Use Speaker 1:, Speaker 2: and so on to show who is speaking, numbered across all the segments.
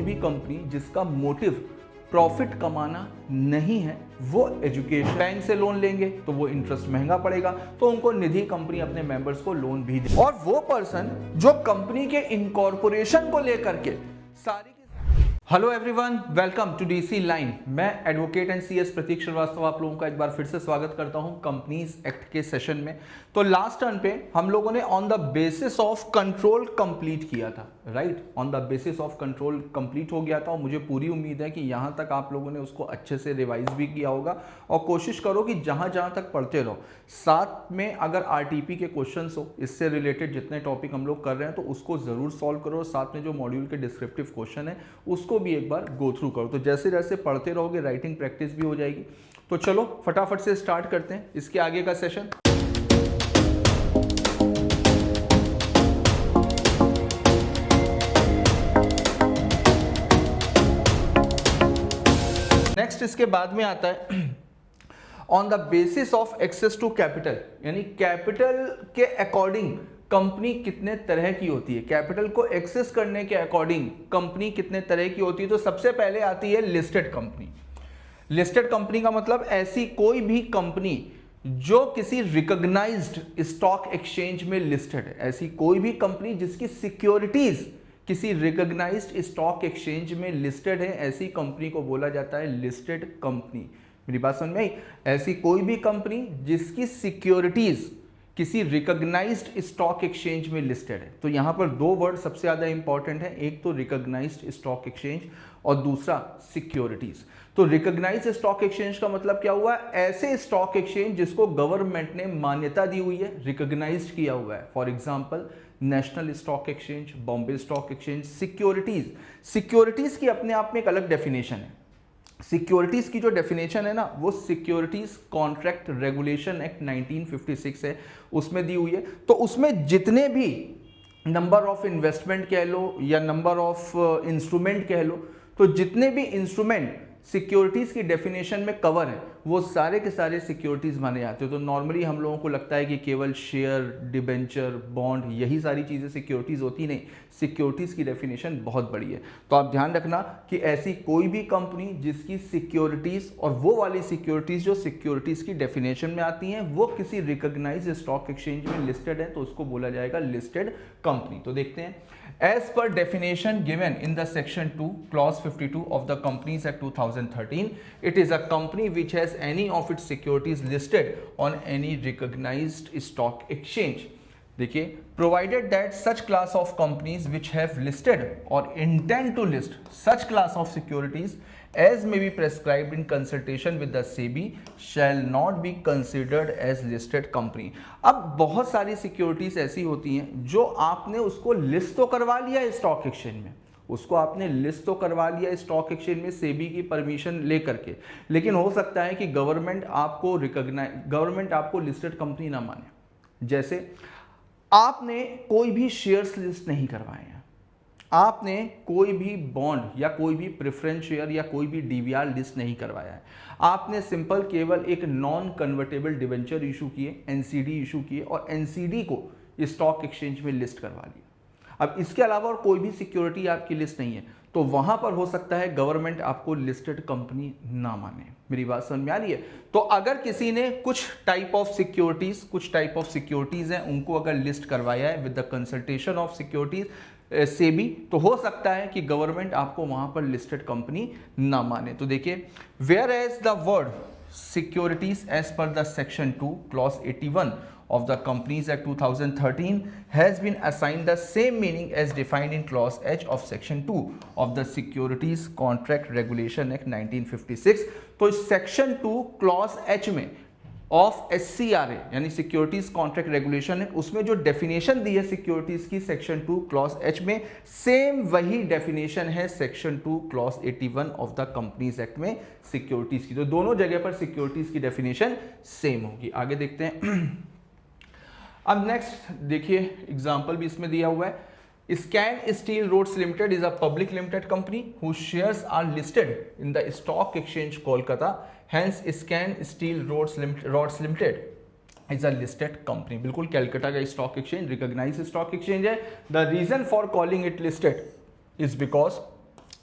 Speaker 1: भी कंपनी जिसका motive profit कमाना नहीं है वो एजुकेशन बैंक से लोन लेंगे तो वो इंटरेस्ट महंगा पड़ेगा, तो उनको निधि कंपनी अपने मेंबर्स को लोन भी दे। और वो पर्सन जो कंपनी के इनकॉर्पोरेशन को लेकर के सारी hello everyone, welcome to DC line. मैं advocate and CS Prateek Srivastava आप लोगों का एक बार फिर से स्वागत करता हूं कंपनीज एक्ट के सेशन में। तो लास्ट टर्न पे हम लोगों ने on the basis of control complete किया था, right. On the basis of control complete हो गया था और मुझे पूरी उम्मीद है कि यहां तक आप लोगों ने उसको अच्छे से रिवाइज भी किया होगा। और कोशिश करो कि जहां जहां तक पढ़ते रहो, साथ में अगर आरटीपी के क्वेश्चंस हो इससे रिलेटेड जितने टॉपिक हम लोग कर रहे हैं तो उसको जरूर सॉल्व करो। साथ में जो मॉड्यूल के डिस्क्रिप्टिव क्वेश्चन है उसको भी एक बार गो थ्रू करो, तो जैसे जैसे पढ़ते रहोगे राइटिंग प्रैक्टिस भी हो जाएगी। तो चलो फटाफट से स्टार्ट करते हैं इसके आगे का सेशन। नेक्स्ट इसके बाद में आता है on the basis of access to capital, यानी कैपिटल के अकॉर्डिंग कंपनी कितने तरह की होती है, कैपिटल को एक्सेस करने के अकॉर्डिंग कंपनी कितने तरह की होती है। तो सबसे पहले आती है लिस्टेड कंपनी। लिस्टेड कंपनी का मतलब ऐसी कोई भी कंपनी जो किसी रिकॉग्नाइज्ड स्टॉक एक्सचेंज में लिस्टेड है, ऐसी कोई भी कंपनी जिसकी सिक्योरिटीज किसी रिकॉग्नाइज्ड स्टॉक एक्सचेंज में लिस्टेड है, ऐसी कंपनी को बोला जाता है लिस्टेड कंपनी। मेरी बात समझ में आई? ऐसी कोई भी कंपनी जिसकी सिक्योरिटीज किसी रिकॉग्नाइज्ड स्टॉक एक्सचेंज में लिस्टेड है। तो यहां पर दो वर्ड सबसे ज्यादा इंपॉर्टेंट है, एक तो रिकॉग्नाइज्ड स्टॉक एक्सचेंज और दूसरा सिक्योरिटीज। तो रिकॉग्नाइज्ड स्टॉक एक्सचेंज का मतलब क्या हुआ? ऐसे स्टॉक एक्सचेंज जिसको गवर्नमेंट ने मान्यता दी हुई है, रिकॉग्नाइज्ड किया हुआ है। For example national stock exchange, Bombay stock exchange. Securities, securities की अपने आप में एक अलग डेफिनेशन है। सिक्योरिटीज की जो डेफिनेशन है ना, वो सिक्योरिटीज कॉन्ट्रैक्ट रेगुलेशन एक्ट 1956 है, उसमें दी हुई है। तो उसमें जितने भी नंबर ऑफ इन्वेस्टमेंट कह लो या नंबर ऑफ इंस्ट्रूमेंट कह लो, तो जितने भी इंस्ट्रूमेंट सिक्योरिटीज की डेफिनेशन में कवर है वो सारे के सारे सिक्योरिटीज माने जाते हैं। तो नॉर्मली हम लोगों को लगता है कि केवल शेयर, डिबेंचर, बॉन्ड यही सारी चीजें सिक्योरिटीज होती, नहीं। सिक्योरिटीज की डेफिनेशन बहुत बड़ी है। तो आप ध्यान रखना कि ऐसी कोई भी कंपनी जिसकी सिक्योरिटीज और वो वाली सिक्योरिटीज जो सिक्योरिटीज की डेफिनेशन में आती हैं वो किसी रिकॉग्नाइज्ड स्टॉक एक्सचेंज में लिस्टेड है तो उसको बोला जाएगा लिस्टेड कंपनी। तो देखते हैं, as per definition given in the section 2 clause 52 of the Companies Act 2013, it is a company which has any of its securities listed on any recognized stock exchange. देखिए, provided that such class of companies which have listed or intend to list such class of securities as may be prescribed in consultation with the SEBI shall not be considered as listed company. अब बहुत सारी securities ऐसी होती हैं जो आपने उसको list तो करवा लिया है स्टॉक एक्सचेंज में, उसको आपने लिस्ट तो करवा लिया स्टॉक एक्सचेंज में सेबी की परमिशन लेकर के, लेकिन हो सकता है कि गवर्नमेंट आपको लिस्टेड कंपनी ना माने। जैसे आपने कोई भी शेयर्स लिस्ट नहीं करवाए हैं, आपने कोई भी बॉन्ड या कोई भी प्रेफरेंस शेयर या कोई भी डीवीआर लिस्ट नहीं करवाया है, आपने सिंपल केवल एक नॉन कन्वर्टेबल डिवेंचर इशू किए, एनसीडी इशू किए और एनसीडी को स्टॉक एक्सचेंज में लिस्ट करवा लिया। अब इसके अलावा और कोई भी सिक्योरिटी आपकी लिस्ट नहीं है, तो वहां पर हो सकता है गवर्नमेंट आपको लिस्टेड कंपनी ना माने। मेरी बात समझ में आ रही है? तो अगर किसी ने कुछ टाइप ऑफ सिक्योरिटीज हैं उनको अगर लिस्ट करवाया है with the consultation of securities SEBI, तो हो सकता है कि गवर्नमेंट आपको वहां पर लिस्टेड कंपनी ना माने। तो देखिए, whereas the word securities as per the section 2 clause 81 of the Companies Act 2013 has been assigned the same meaning as defined in clause H of section 2 of the Securities Contract Regulation Act 1956। तो section 2 clause H में of SCRA यानी securities contract regulation है, उसमें जो definition दी है securities की section 2 clause H में, same वही डेफिनेशन है section 2 clause 81 of the companies act में सिक्योरिटीज की। तो दोनों जगह पर सिक्योरिटीज की डेफिनेशन सेम होगी। आगे देखते हैं। अब नेक्स्ट देखिए, एग्जांपल भी इसमें दिया हुआ है। Scan steel roads limited is a public limited company whose shares are listed in the stock exchange Kolkata. Hence Scan steel roads limited is a listed company. बिल्कुल कैलकाटा का stock exchange recognised stock exchange है। The reason for calling it listed is because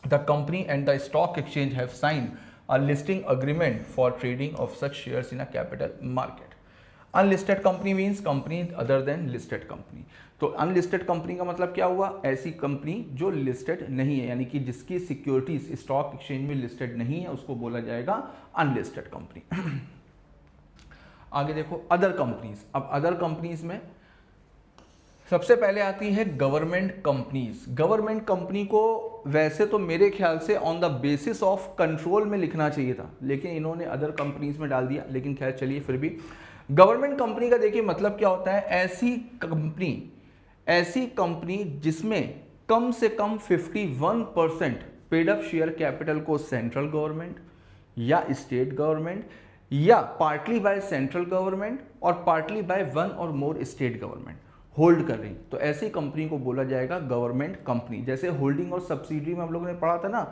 Speaker 1: the company and the stock exchange have signed a listing agreement for trading of such shares in a capital market. Unlisted company means company other than listed company. तो unlisted company का मतलब क्या हुआ? ऐसी company जो listed नहीं है, यानी कि जिसकी सिक्योरिटीज स्टॉक एक्सचेंज में लिस्टेड नहीं है, उसको बोला जाएगा अनलिस्टेड कंपनी। आगे देखो अदर कंपनीज। अब अदर कंपनीज में सबसे पहले आती है गवर्नमेंट कंपनीज। गवर्नमेंट कंपनी को वैसे तो मेरे ख्याल से on the basis of control में लिखना चाहिए था, लेकिन इन्होंने अदर कंपनीज में डाल दिया। लेकिन खैर चलिए, फिर भी गवर्नमेंट कंपनी का देखिए मतलब क्या होता है। ऐसी कंपनी जिसमें कम से कम 51% पेड अप शेयर कैपिटल को सेंट्रल गवर्नमेंट या स्टेट गवर्नमेंट या पार्टली बाय सेंट्रल गवर्नमेंट और पार्टली बाय वन और मोर स्टेट गवर्नमेंट होल्ड कर रही, तो ऐसी कंपनी को बोला जाएगा गवर्नमेंट कंपनी। जैसे होल्डिंग और सब्सिडी में हम लोगों ने पढ़ा था ना,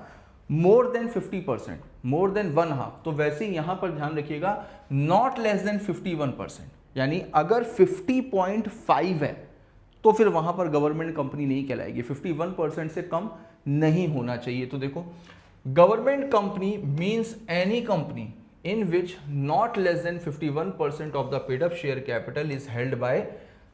Speaker 1: मोर देन 50%, मोर देन 1/2, तो वैसे ही यहां पर ध्यान रखिएगा नॉट लेस देन 51%, यानी अगर 50.5 है तो फिर वहां पर गवर्नमेंट कंपनी नहीं कहलाएगी, 51% से कम नहीं होना चाहिए। तो देखो government company means any company in which not less than 51% of the paid up share capital is held by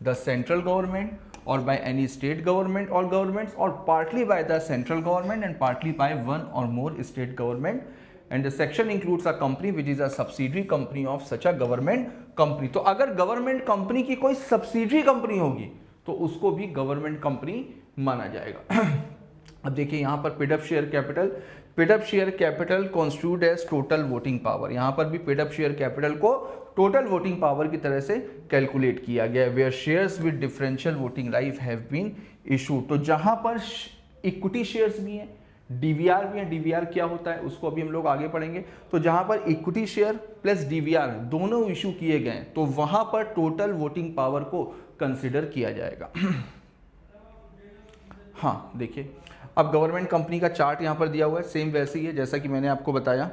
Speaker 1: the central government or by any state government or governments or partly by the central government and partly by one or more state government, and the section includes a company which is a subsidiary company of such a government company। तो अगर government company की कोई subsidiary company होगी तो उसको भी government company माना जाएगा। अब देखिए यहाँ पर paid up share capital constitute as total voting power. यहाँ पर भी पेड अप शेयर कैपिटल को टोटल वोटिंग पावर की तरह से कैलकुलेट किया गया है। Where shares with differential voting right have been issued, तो जहां पर इक्विटी शेयर्स भी हैं, डीवीआर भी है। डीवीआर क्या होता है उसको अभी हम लोग आगे पढ़ेंगे। तो जहां पर इक्विटी शेयर प्लस डीवीआर दोनों इशू किए गए तो वहां पर टोटल वोटिंग पावर को कंसिडर किया जाएगा। हाँ देखिए, अब गवर्नमेंट कंपनी का चार्ट यहाँ पर दिया हुआ है, सेम वैसे ही है जैसा कि मैंने आपको बताया।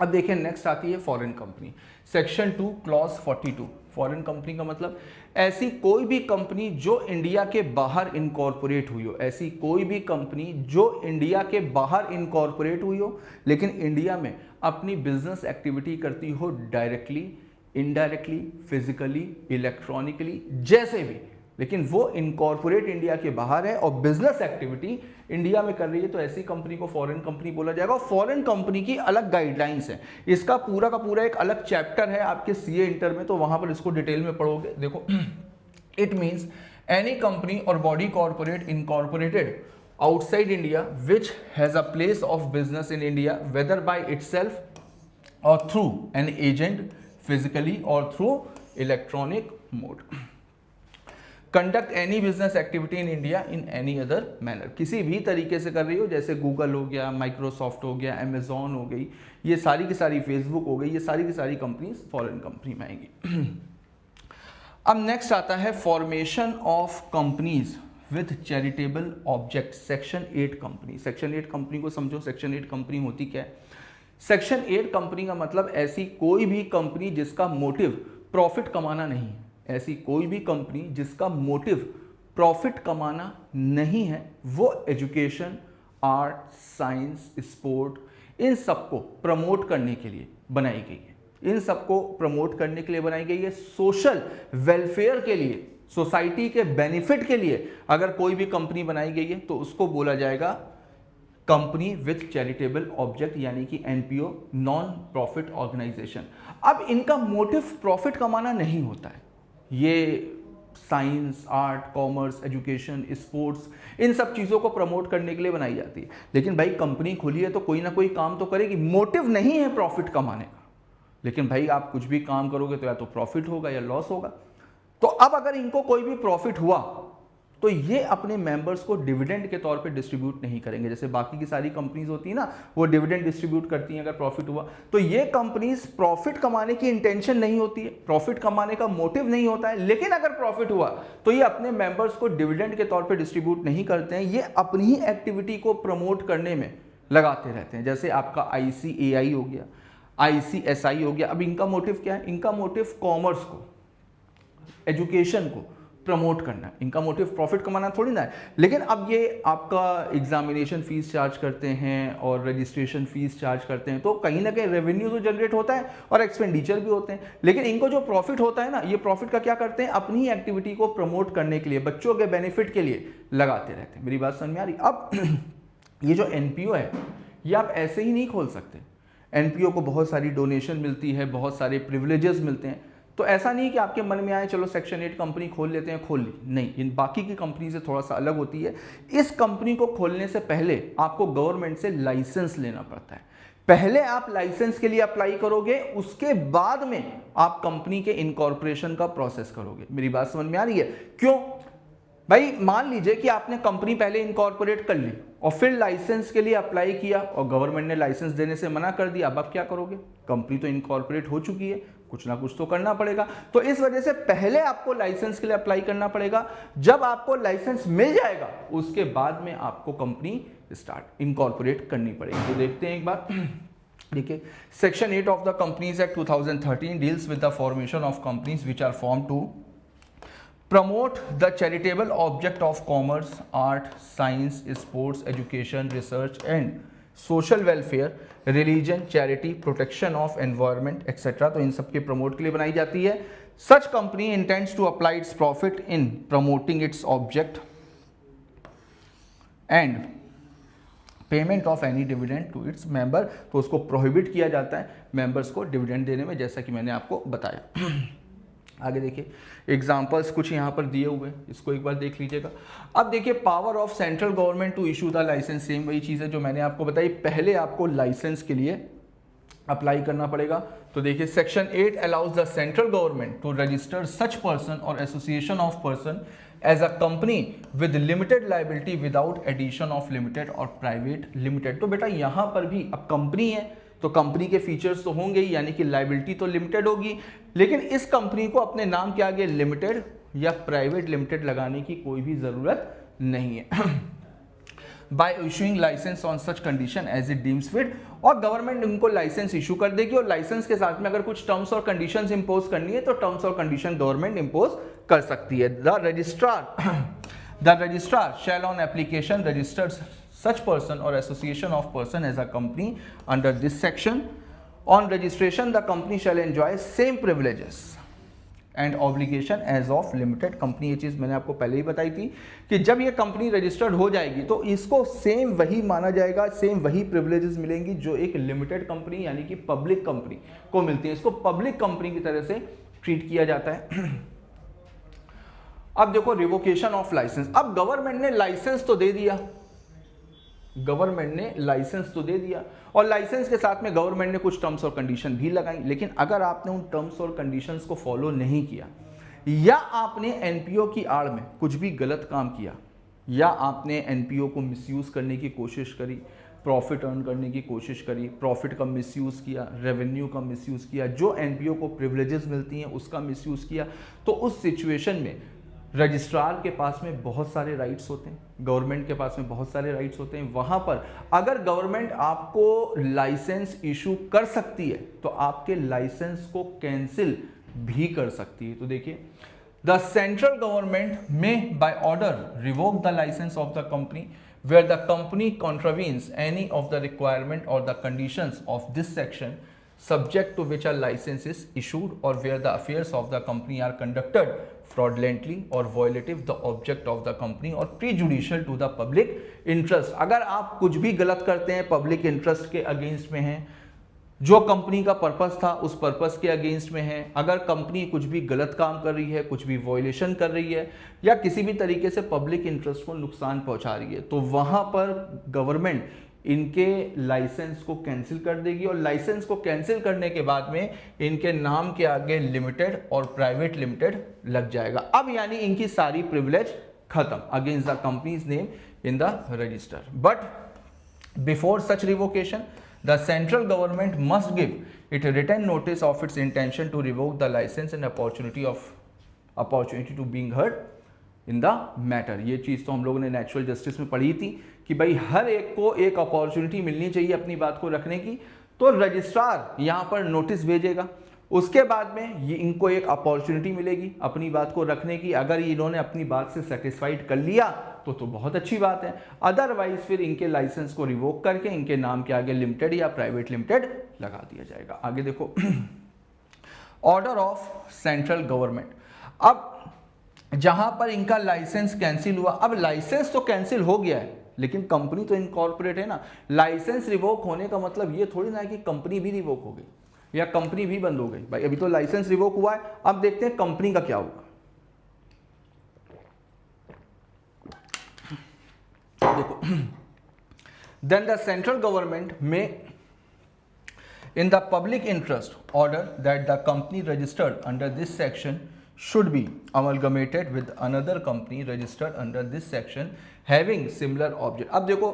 Speaker 1: अब देखिए नेक्स्ट आती है foreign company, section 2 clause 42। Foreign company का मतलब ऐसी कोई भी कंपनी जो इंडिया के बाहर इनकॉर्पोरेट हुई हो, ऐसी कोई भी कंपनी जो इंडिया के बाहर इनकॉर्पोरेट हुई हो लेकिन इंडिया में अपनी बिजनेस एक्टिविटी करती हो डायरेक्टली, इनडायरेक्टली, फिजिकली, इलेक्ट्रॉनिकली, जैसे भी, लेकिन वो इनकॉर्पोरेट इंडिया के बाहर है और बिजनेस एक्टिविटी इंडिया में कर रही है, तो ऐसी कंपनी को फॉरेन कंपनी बोला जाएगा। फॉरेन कंपनी की अलग गाइडलाइंस है, इसका पूरा का पूरा एक अलग चैप्टर है आपके सीए इंटर में, तो वहां पर इसको डिटेल में पढ़ोगे। देखो इट मींस एनी कंपनी और body corporate incorporated outside India which has a place of business in India whether by itself और थ्रू एन एजेंट फिजिकली और through electronic mode conduct any business activity in India in any other manner, किसी भी तरीके से कर रही हो, जैसे गूगल हो गया, माइक्रोसॉफ्ट हो गया, अमेजॉन हो गई, ये सारी की सारी, फेसबुक हो गई, ये सारी की सारी कंपनीज फॉरेन कंपनी में आएंगी। अब नेक्स्ट आता है formation of companies with charitable object, section 8 company. Section 8 company को समझो, सेक्शन 8 कंपनी होती क्या है? सेक्शन 8 कंपनी का मतलब ऐसी कोई भी कंपनी जिसका मोटिव प्रॉफिट कमाना नहीं है, ऐसी कोई भी कंपनी जिसका मोटिव प्रॉफिट कमाना नहीं है, वो education, art, science, sport in सबको प्रमोट करने के लिए बनाई गई है। इन सबको प्रमोट करने के लिए बनाई गई है, सोशल वेलफेयर के लिए, सोसाइटी के बेनिफिट के लिए अगर कोई भी कंपनी बनाई गई है तो उसको बोला जाएगा कंपनी विथ चैरिटेबल ऑब्जेक्ट, यानी कि एनपीओ, नॉन प्रॉफिट ऑर्गेनाइजेशन। अब इनका मोटिव प्रॉफिट कमाना नहीं होता है, ये science, art, commerce, education, sports in सब चीज़ों को प्रमोट करने के लिए बनाई जाती है। लेकिन भाई कंपनी खुली है तो कोई ना कोई काम तो करेगी, मोटिव नहीं है प्रॉफिट कमाने का, लेकिन भाई आप कुछ भी काम करोगे तो या तो प्रॉफिट होगा या लॉस होगा। तो अब अगर इनको कोई भी प्रॉफिट हुआ तो ये अपने मेंबर्स को डिविडेंड के तौर पे डिस्ट्रीब्यूट नहीं करेंगे, जैसे बाकी की सारी कंपनीज होती है ना, वो डिविडेंड डिस्ट्रीब्यूट करती हैं अगर प्रॉफिट हुआ। तो ये कंपनीज प्रॉफिट कमाने की इंटेंशन नहीं होती है, प्रॉफिट कमाने का मोटिव नहीं होता है, लेकिन अगर प्रॉफिट हुआ तो ये अपने मेंबर्स को डिविडेंड के तौर पे डिस्ट्रीब्यूट नहीं करते हैं, ये अपनी ही एक्टिविटी को प्रमोट करने में लगाते रहते हैं। जैसे आपका ICAI हो गया, ICSI हो गया। अब इनका मोटिव क्या है? इनका मोटिव कॉमर्स को, एजुकेशन को प्रमोट करना है, इनका मोटिव प्रॉफिट कमाना थोड़ी ना है। लेकिन अब ये आपका एग्जामिनेशन फीस चार्ज करते हैं और रजिस्ट्रेशन फीस चार्ज करते हैं, तो कहीं ना कहीं रेवेन्यू तो जनरेट होता है और एक्सपेंडिचर भी होते हैं। लेकिन इनको जो प्रॉफिट होता है ना, ये प्रॉफिट का क्या करते हैं, अपनी एक्टिविटी को प्रमोट करने के लिए, बच्चों के बेनिफिट के लिए लगाते रहते हैं। मेरी बात समझ में आ रही? अब ये जो एनपीओ है, ये आप ऐसे ही नहीं खोल सकते। एनपीओ को बहुत सारी डोनेशन मिलती है, बहुत सारे प्रिविलेजेस मिलते हैं। तो ऐसा नहीं कि आपके मन में आए चलो सेक्शन 8 कंपनी खोल लेते हैं, खोल ली, नहीं, इन बाकी की कंपनी से थोड़ा सा अलग होती है। इस कंपनी को खोलने से पहले आपको गवर्नमेंट से लाइसेंस लेना पड़ता है। पहले आप लाइसेंस के लिए अप्लाई करोगे, उसके बाद में आप कंपनी के इनकॉर्पोरेशन का प्रोसेस करोगे। मेरी बात समझ में आ रही है? क्यों भाई, मान लीजिए कि आपने कंपनी पहले इनकॉर्पोरेट कर ली और फिर लाइसेंस के लिए अप्लाई किया और गवर्नमेंट ने लाइसेंस देने से मना कर दिया, अब आप क्या करोगे? कंपनी तो इनकॉर्पोरेट हो चुकी है, कुछ ना कुछ तो करना पड़ेगा। तो इस वजह से पहले आपको लाइसेंस के लिए अप्लाई करना पड़ेगा। जब आपको लाइसेंस मिल जाएगा, उसके बाद में आपको कंपनी स्टार्ट इनकॉर्पोरेट करनी पड़ेगी। तो देखते हैं एक बार, देखिए, section 8 of the companies act 2013 deals with the formation of companies which are form to promote the charitable object of commerce, art, science, sports, education, research and social welfare, religion, charity, protection of environment, etc. तो इन सब के promote के लिए बनाई जाती है। Such company intends to apply its profit in promoting its object and payment of any dividend to its member. तो उसको प्रोहिबिट किया जाता है मेंबर्स को डिविडेंड देने में, जैसा कि मैंने आपको बताया। आगे देखिए, एग्जाम्पल्स कुछ यहाँ पर दिए हुए हैं, इसको एक बार देख लीजिएगा। अब देखिए, power of central government to issue the licence, same वही चीज़ है जो मैंने आपको बताई। पहले आपको लाइसेंस के लिए अप्लाई करना पड़ेगा। तो देखिए, section 8 allows the central government to register such person और association of person as a company with limited liability without addition of limited और प्राइवेट लिमिटेड। तो बेटा यहाँ पर भी अब कंपनी है तो कंपनी के फीचर्स तो होंगे ही, यानी कि लाइबिलिटी तो लिमिटेड होगी, लेकिन इस कंपनी को अपने नाम के आगे लिमिटेड या प्राइवेट लिमिटेड लगाने की कोई भी जरूरत नहीं है। By issuing licence on such condition as it deems fit, और गवर्नमेंट उनको लाइसेंस इशू कर देगी और लाइसेंस के साथ में अगर कुछ टर्म्स और कंडीशंस इंपोज करनी है तो टर्म्स और कंडीशन गवर्नमेंट इंपोज कर सकती है। The registrar shell on application registered such person or association of person as a company under this section. On registration, the company shall enjoy same privileges and obligation as of limited company। ये चीज़ मैंने आपको पहले ही बताई थी कि जब ये company registered हो जाएगी तो इसको सेम वही माना जाएगा, सेम वही प्रिविलेजेस मिलेंगी जो एक लिमिटेड कंपनी यानी कि पब्लिक कंपनी को मिलती है। इसको पब्लिक कंपनी की तरह से ट्रीट किया जाता है। अब देखो, रिवोकेशन ऑफ लाइसेंस। अब गवर्नमेंट ने लाइसेंस तो दे दिया, गवर्नमेंट ने लाइसेंस तो दे दिया और लाइसेंस के साथ में गवर्नमेंट ने कुछ टर्म्स और कंडीशन भी लगाई, लेकिन अगर आपने उन टर्म्स और कंडीशंस को फॉलो नहीं किया या आपने एनपीओ की आड़ में कुछ भी गलत काम किया या आपने एनपीओ को मिसयूज करने की कोशिश करी, प्रॉफिट अर्न करने की कोशिश करी, प्रॉफिट का मिसयूज किया, रेवेन्यू का मिसयूज किया, जो एनपीओ को प्रिविलेजेस मिलती हैं उसका मिसयूज किया, तो उस सिचुएशन में रजिस्ट्रार के पास में बहुत सारे राइट्स होते हैं, गवर्नमेंट के पास में बहुत सारे राइट्स होते हैं। वहां पर अगर गवर्नमेंट आपको लाइसेंस इशू कर सकती है तो आपके लाइसेंस को कैंसिल भी कर सकती है। तो देखिए, द सेंट्रल गवर्नमेंट में by order revoke the licence of the company where the company contravenes any of the requirement or the conditions of this section subject to which a license is issued or where the affairs of the company are conducted fraudulently or violative the object of the company or prejudicial to the public interest। अगर आप कुछ भी गलत करते हैं, public interest के against में हैं, जो कंपनी का पर्पस था उस पर्पस के अगेंस्ट में है, अगर कंपनी कुछ भी गलत काम कर रही है, कुछ भी वायलेशन कर रही है या किसी भी तरीके से पब्लिक इंटरेस्ट को नुकसान पहुंचा रही है, तो वहां पर गवर्नमेंट इनके लाइसेंस को कैंसिल कर देगी और लाइसेंस को कैंसिल करने के बाद में इनके नाम के आगे लिमिटेड और प्राइवेट लिमिटेड लग जाएगा। अब यानी इनकी सारी प्रिविलेज खत्म against the companies name in the register. But before such revocation the central government must give it a written notice of its intention to revoke the license and opportunity to being heard in the matter। ये चीज़ तो हम लोगों ने natural justice में पढ़ी थी कि भाई हर एक को एक अपॉर्चुनिटी मिलनी चाहिए अपनी बात को रखने की। तो रजिस्ट्रार यहाँ पर नोटिस भेजेगा, उसके बाद में ये इनको एक अपॉर्चुनिटी मिलेगी अपनी बात को रखने की। अगर इन्होंने अपनी बात से सेटिस्फाइड कर लिया तो बहुत अच्छी बात है, अदरवाइज फिर इनके लाइसेंस को रिवोक करके इनके नाम के आगे लिमिटेड या प्राइवेट लिमिटेड लगा दिया जाएगा। आगे देखो ऑर्डर ऑफ सेंट्रल गवर्नमेंट। अब जहां पर इनका लाइसेंस कैंसिल हुआ, अब लाइसेंस तो कैंसिल हो गया है लेकिन कंपनी तो इनकॉर्पोरेट है ना। लाइसेंस रिवोक होने का मतलब ये थोड़ी ना कि कंपनी भी रिवोक हो गई या कंपनी भी बंद हो गई। भाई अभी तो लाइसेंस रिवोक हुआ है, अब देखते हैं कंपनी का क्या होगा। देखो देन द सेंट्रल गवर्नमेंट में in the public interest order that the company registered under this section should be amalgamated with another company registered under this section having similar object। अब देखो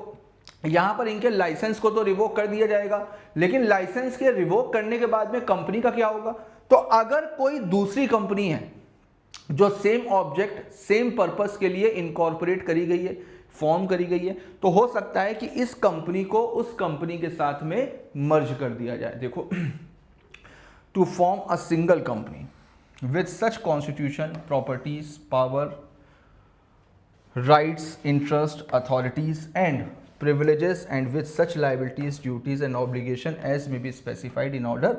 Speaker 1: यहां पर इनके लाइसेंस को तो रिवोक कर दिया जाएगा, लेकिन लाइसेंस के रिवोक करने के बाद में कंपनी का क्या होगा। तो अगर कोई दूसरी कंपनी है जो सेम ऑब्जेक्ट सेम पर्पस के लिए इनकॉर्पोरेट करी गई है, फॉर्म करी गई है, तो हो सकता है कि इस कंपनी को उस कंपनी के साथ में मर्ज कर दिया जाए। देखो to form a single company with such constitution, properties, power, rights, interest, authorities and privileges and with such liabilities, duties and obligation as may be specified in order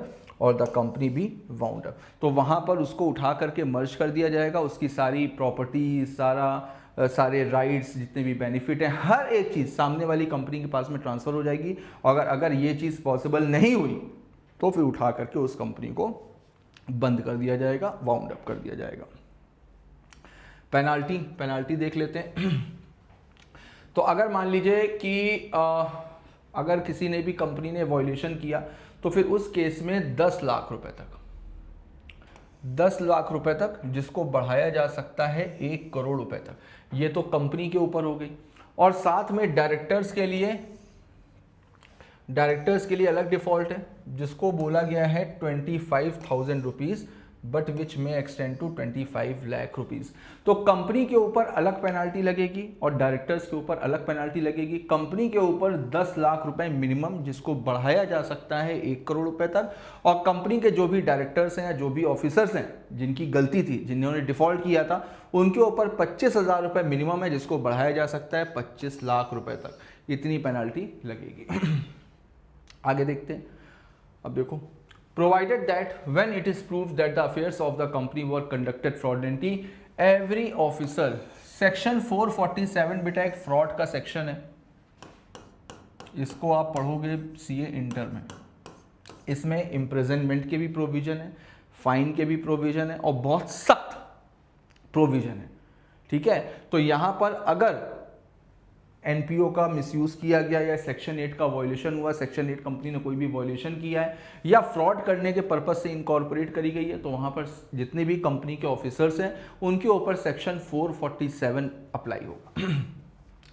Speaker 1: और द कंपनी भी wound up. तो वहाँ पर उसको उठा करके मर्ज कर दिया जाएगा, उसकी सारी प्रॉपर्टी, सारे राइट्स, जितने भी बेनिफिट हैं, हर एक चीज़ सामने वाली कंपनी के पास में ट्रांसफ़र हो जाएगी। अगर ये चीज़ पॉसिबल नहीं हुई तो फिर उठा करके उस कंपनी को बंद कर दिया जाएगा, वाउंड अप कर दिया जाएगा। पेनाल्टी देख लेते हैं। तो अगर मान लीजिए कि अगर किसी ने भी कंपनी ने वॉयलेशन किया तो फिर उस केस में 10 लाख रुपए तक जिसको बढ़ाया जा सकता है 1 करोड़ रुपए तक। ये तो कंपनी के ऊपर हो गई। और साथ में डायरेक्टर्स के लिए अलग डिफॉल्ट है जिसको बोला गया है 25,000 रुपीज़ बट विच में एक्सटेंड टू 25 लाख रुपीज़। तो कंपनी के ऊपर अलग पेनाल्टी लगेगी और डायरेक्टर्स के ऊपर अलग पेनाल्टी लगेगी। कंपनी के ऊपर 10 लाख रुपए मिनिमम जिसको बढ़ाया जा सकता है 1 करोड़ रुपए तक, और कंपनी के जो भी डायरेक्टर्स हैं या जो भी ऑफिसर्स हैं जिनकी गलती थी, जिन्होंने डिफॉल्ट किया था, उनके ऊपर 25,000 रुपये मिनिमम है जिसको बढ़ाया जा सकता है 25 लाख रुपए तक। इतनी पेनाल्टी लगेगी। आगे देखते हैं। अब देखो provided that when it is proved that the affairs of the company were conducted fraudulently, every officer, section 447 बेटा एक फ्रॉड का सेक्शन है, इसको आप पढ़ोगे सीए इंटर में। इसमें इम्प्रिजनमेंट के भी प्रोविजन है, फाइन के भी प्रोविजन है और बहुत सख्त प्रोविजन है। ठीक है, तो यहां पर अगर एनपीओ का मिसयूज किया गया या सेक्शन 8 का वॉयलेशन हुआ, सेक्शन 8 कंपनी ने कोई भी वॉयलेशन किया है या फ्रॉड करने के पर्पज से इनकॉर्पोरेट करी गई है, तो वहां पर जितने भी कंपनी के ऑफिसर्स हैं उनके ऊपर सेक्शन 447 अप्लाई होगा।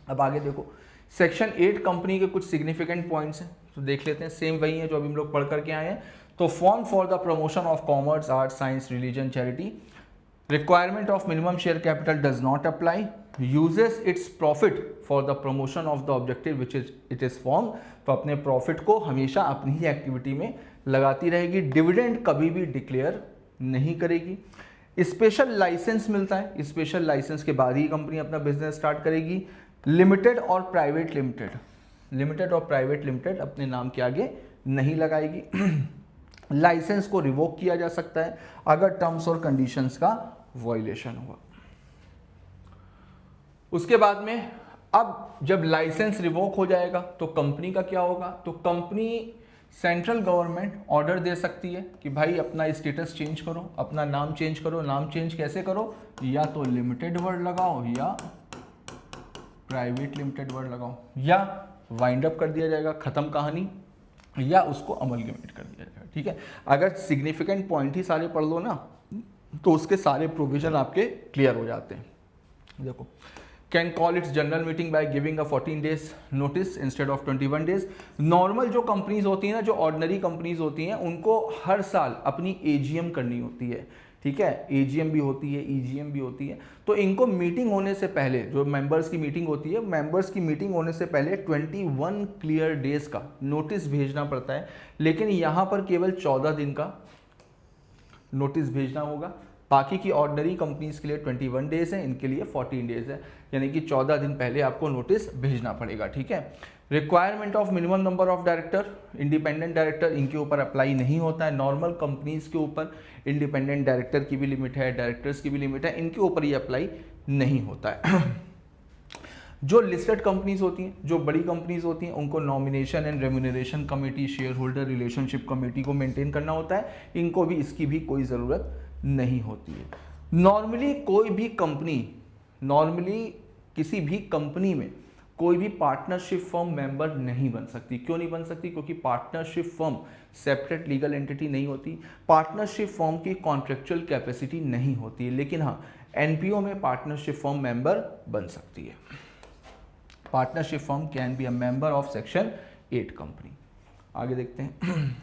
Speaker 1: अब आगे देखो सेक्शन 8 कंपनी के कुछ सिग्निफिकेंट पॉइंट्स हैं, तो देख लेते हैं। सेम वही है जो अभी हम लोग पढ़ करके आए हैं। तो form for the promotion of commerce, art, science, religion, charity, requirement of minimum share capital does not apply, uses its profit for the promotion of the objective which is it is formed। तो अपने profit को हमेशा अपनी ही activity में लगाती रहेगी। Dividend कभी भी डिक्लेयर नहीं करेगी। स्पेशल लाइसेंस मिलता है, स्पेशल लाइसेंस के बाद ही कंपनी अपना बिजनेस स्टार्ट करेगी। लिमिटेड और प्राइवेट लिमिटेड अपने नाम के आगे नहीं लगाएगी। लाइसेंस को रिवोक किया जा सकता है अगर टर्म्स और कंडीशंस का वॉयलेशन हुआ। उसके बाद में अब जब लाइसेंस रिवोक हो जाएगा तो कंपनी का क्या होगा। तो कंपनी सेंट्रल गवर्नमेंट ऑर्डर दे सकती है कि भाई अपना स्टेटस चेंज करो, अपना नाम चेंज करो। नाम चेंज कैसे करो, या तो लिमिटेड वर्ड लगाओ या प्राइवेट लिमिटेड वर्ड लगाओ, या वाइंड अप कर दिया जाएगा, खत्म कहानी, या उसको अमलगमेट कर दिया जाएगा। ठीक है, अगर सिग्निफिकेंट पॉइंट ही सारे पढ़ लो ना तो उसके सारे प्रोविजन आपके क्लियर हो जाते हैं। देखो can call it's general meeting by giving a 14 days notice instead of 21 days। Normal जो कंपनीज होती हैं ना, जो ऑर्डिनरी कंपनीज होती हैं, उनको हर साल अपनी एजीएम करनी होती है। ठीक है, एजीएम भी होती है, ईजीएम भी होती है। तो इनको मीटिंग होने से पहले, जो मेंबर्स की मीटिंग होती है, मेंबर्स की मीटिंग होने से पहले 21 क्लियर डेज का नोटिस भेजना पड़ता है। लेकिन यहाँ पर केवल 14 दिन का नोटिस भेजना होगा। बाकी की ऑर्डिनरी कंपनीज के लिए 21 डेज है, इनके लिए 14 डेज है, यानी कि 14 दिन पहले आपको नोटिस भेजना पड़ेगा, ठीक है। Requirement of minimum number of director, independent director इनके ऊपर अप्लाई नहीं होता है। नॉर्मल कंपनीज के ऊपर इंडिपेंडेंट डायरेक्टर की भी लिमिट है, डायरेक्टर्स की भी लिमिट है, इनके ऊपर ये अप्लाई नहीं होता है। जो लिस्टेड कंपनीज होती हैं, जो बड़ी कंपनीज होती हैं, उनको nomination and remuneration committee, share holder relationship committee को मेंटेन करना होता है, इनको भी इसकी भी कोई ज़रूरत नहीं होती है। नॉर्मली कोई भी कंपनी, नॉर्मली किसी भी कंपनी में कोई भी पार्टनरशिप फर्म मेंबर नहीं बन सकती। क्यों नहीं बन सकती? क्योंकि partnership firm separate legal entity नहीं होती, पार्टनरशिप फर्म की कॉन्ट्रेक्चुअल कैपेसिटी नहीं होती है। लेकिन हाँ, एनपीओ में पार्टनरशिप फर्म मेंबर बन सकती है। Partnership firm can be a member of section 8 company. आगे देखते हैं।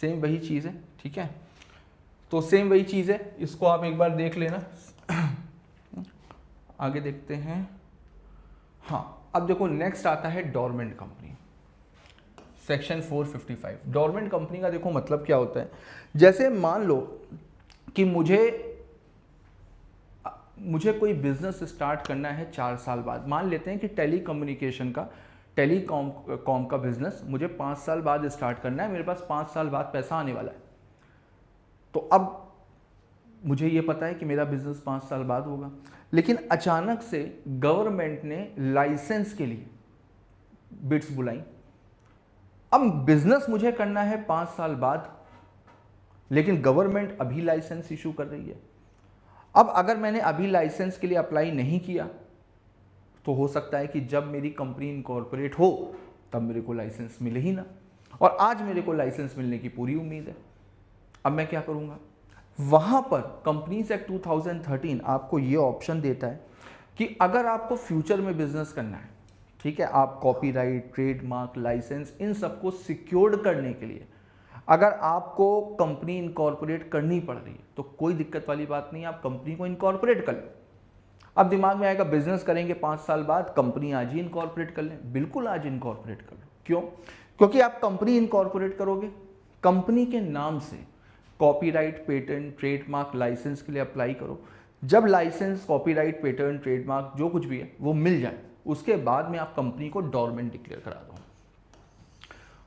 Speaker 1: सेम वही चीज है, ठीक है, तो सेम वही चीज है, इसको आप एक बार देख लेना। आगे देखते हैं। हाँ, अब देखो नेक्स्ट आता है dormant company, section 455। Dormant company का देखो मतलब क्या होता है। जैसे मान लो कि मुझे कोई बिजनेस स्टार्ट करना है 4 साल बाद। मान लेते हैं कि टेलीकम्युनिकेशन का, टेलीकॉम का बिजनेस मुझे 5 साल बाद स्टार्ट करना है, मेरे पास 5 साल बाद पैसा आने वाला है। तो अब मुझे ये पता है कि मेरा बिजनेस 5 साल बाद होगा, लेकिन अचानक से गवर्नमेंट ने लाइसेंस के लिए बिड्स बुलाई। अब बिजनेस मुझे करना है 5 साल बाद, लेकिन गवर्नमेंट अभी लाइसेंस इशू कर रही है। अब अगर मैंने अभी लाइसेंस के लिए अप्लाई नहीं किया तो हो सकता है कि जब मेरी कंपनी इनकॉर्पोरेट हो तब मेरे को लाइसेंस मिले ही ना, और आज मेरे को लाइसेंस मिलने की पूरी उम्मीद है। अब मैं क्या करूंगा? वहां पर कंपनीज एक्ट 2013 आपको ये ऑप्शन देता है कि अगर आपको फ्यूचर में बिजनेस करना है, ठीक है, आप कॉपीराइट, ट्रेडमार्क, लाइसेंस इन सबको सिक्योर्ड करने के लिए अगर आपको कंपनी इनकॉर्पोरेट करनी पड़ रही है तो कोई दिक्कत वाली बात नहीं है, आप कंपनी को इनकॉर्पोरेट कर लें। अब दिमाग में आएगा बिजनेस करेंगे 5 साल बाद, कंपनी आज ही इनकॉर्पोरेट कर लें। बिल्कुल आज इनकॉर्पोरेट कर लो। क्यों? क्योंकि आप कंपनी इनकॉर्पोरेट करोगे, कंपनी के नाम से कॉपीराइट, पेटेंट, ट्रेडमार्क, लाइसेंस के लिए अप्लाई करो। जब लाइसेंस, कॉपीराइट, पेटेंट, ट्रेडमार्क जो कुछ भी है वो मिल जाए, उसके बाद में आप कंपनी को डोरमेंट डिक्लेयर करा दो।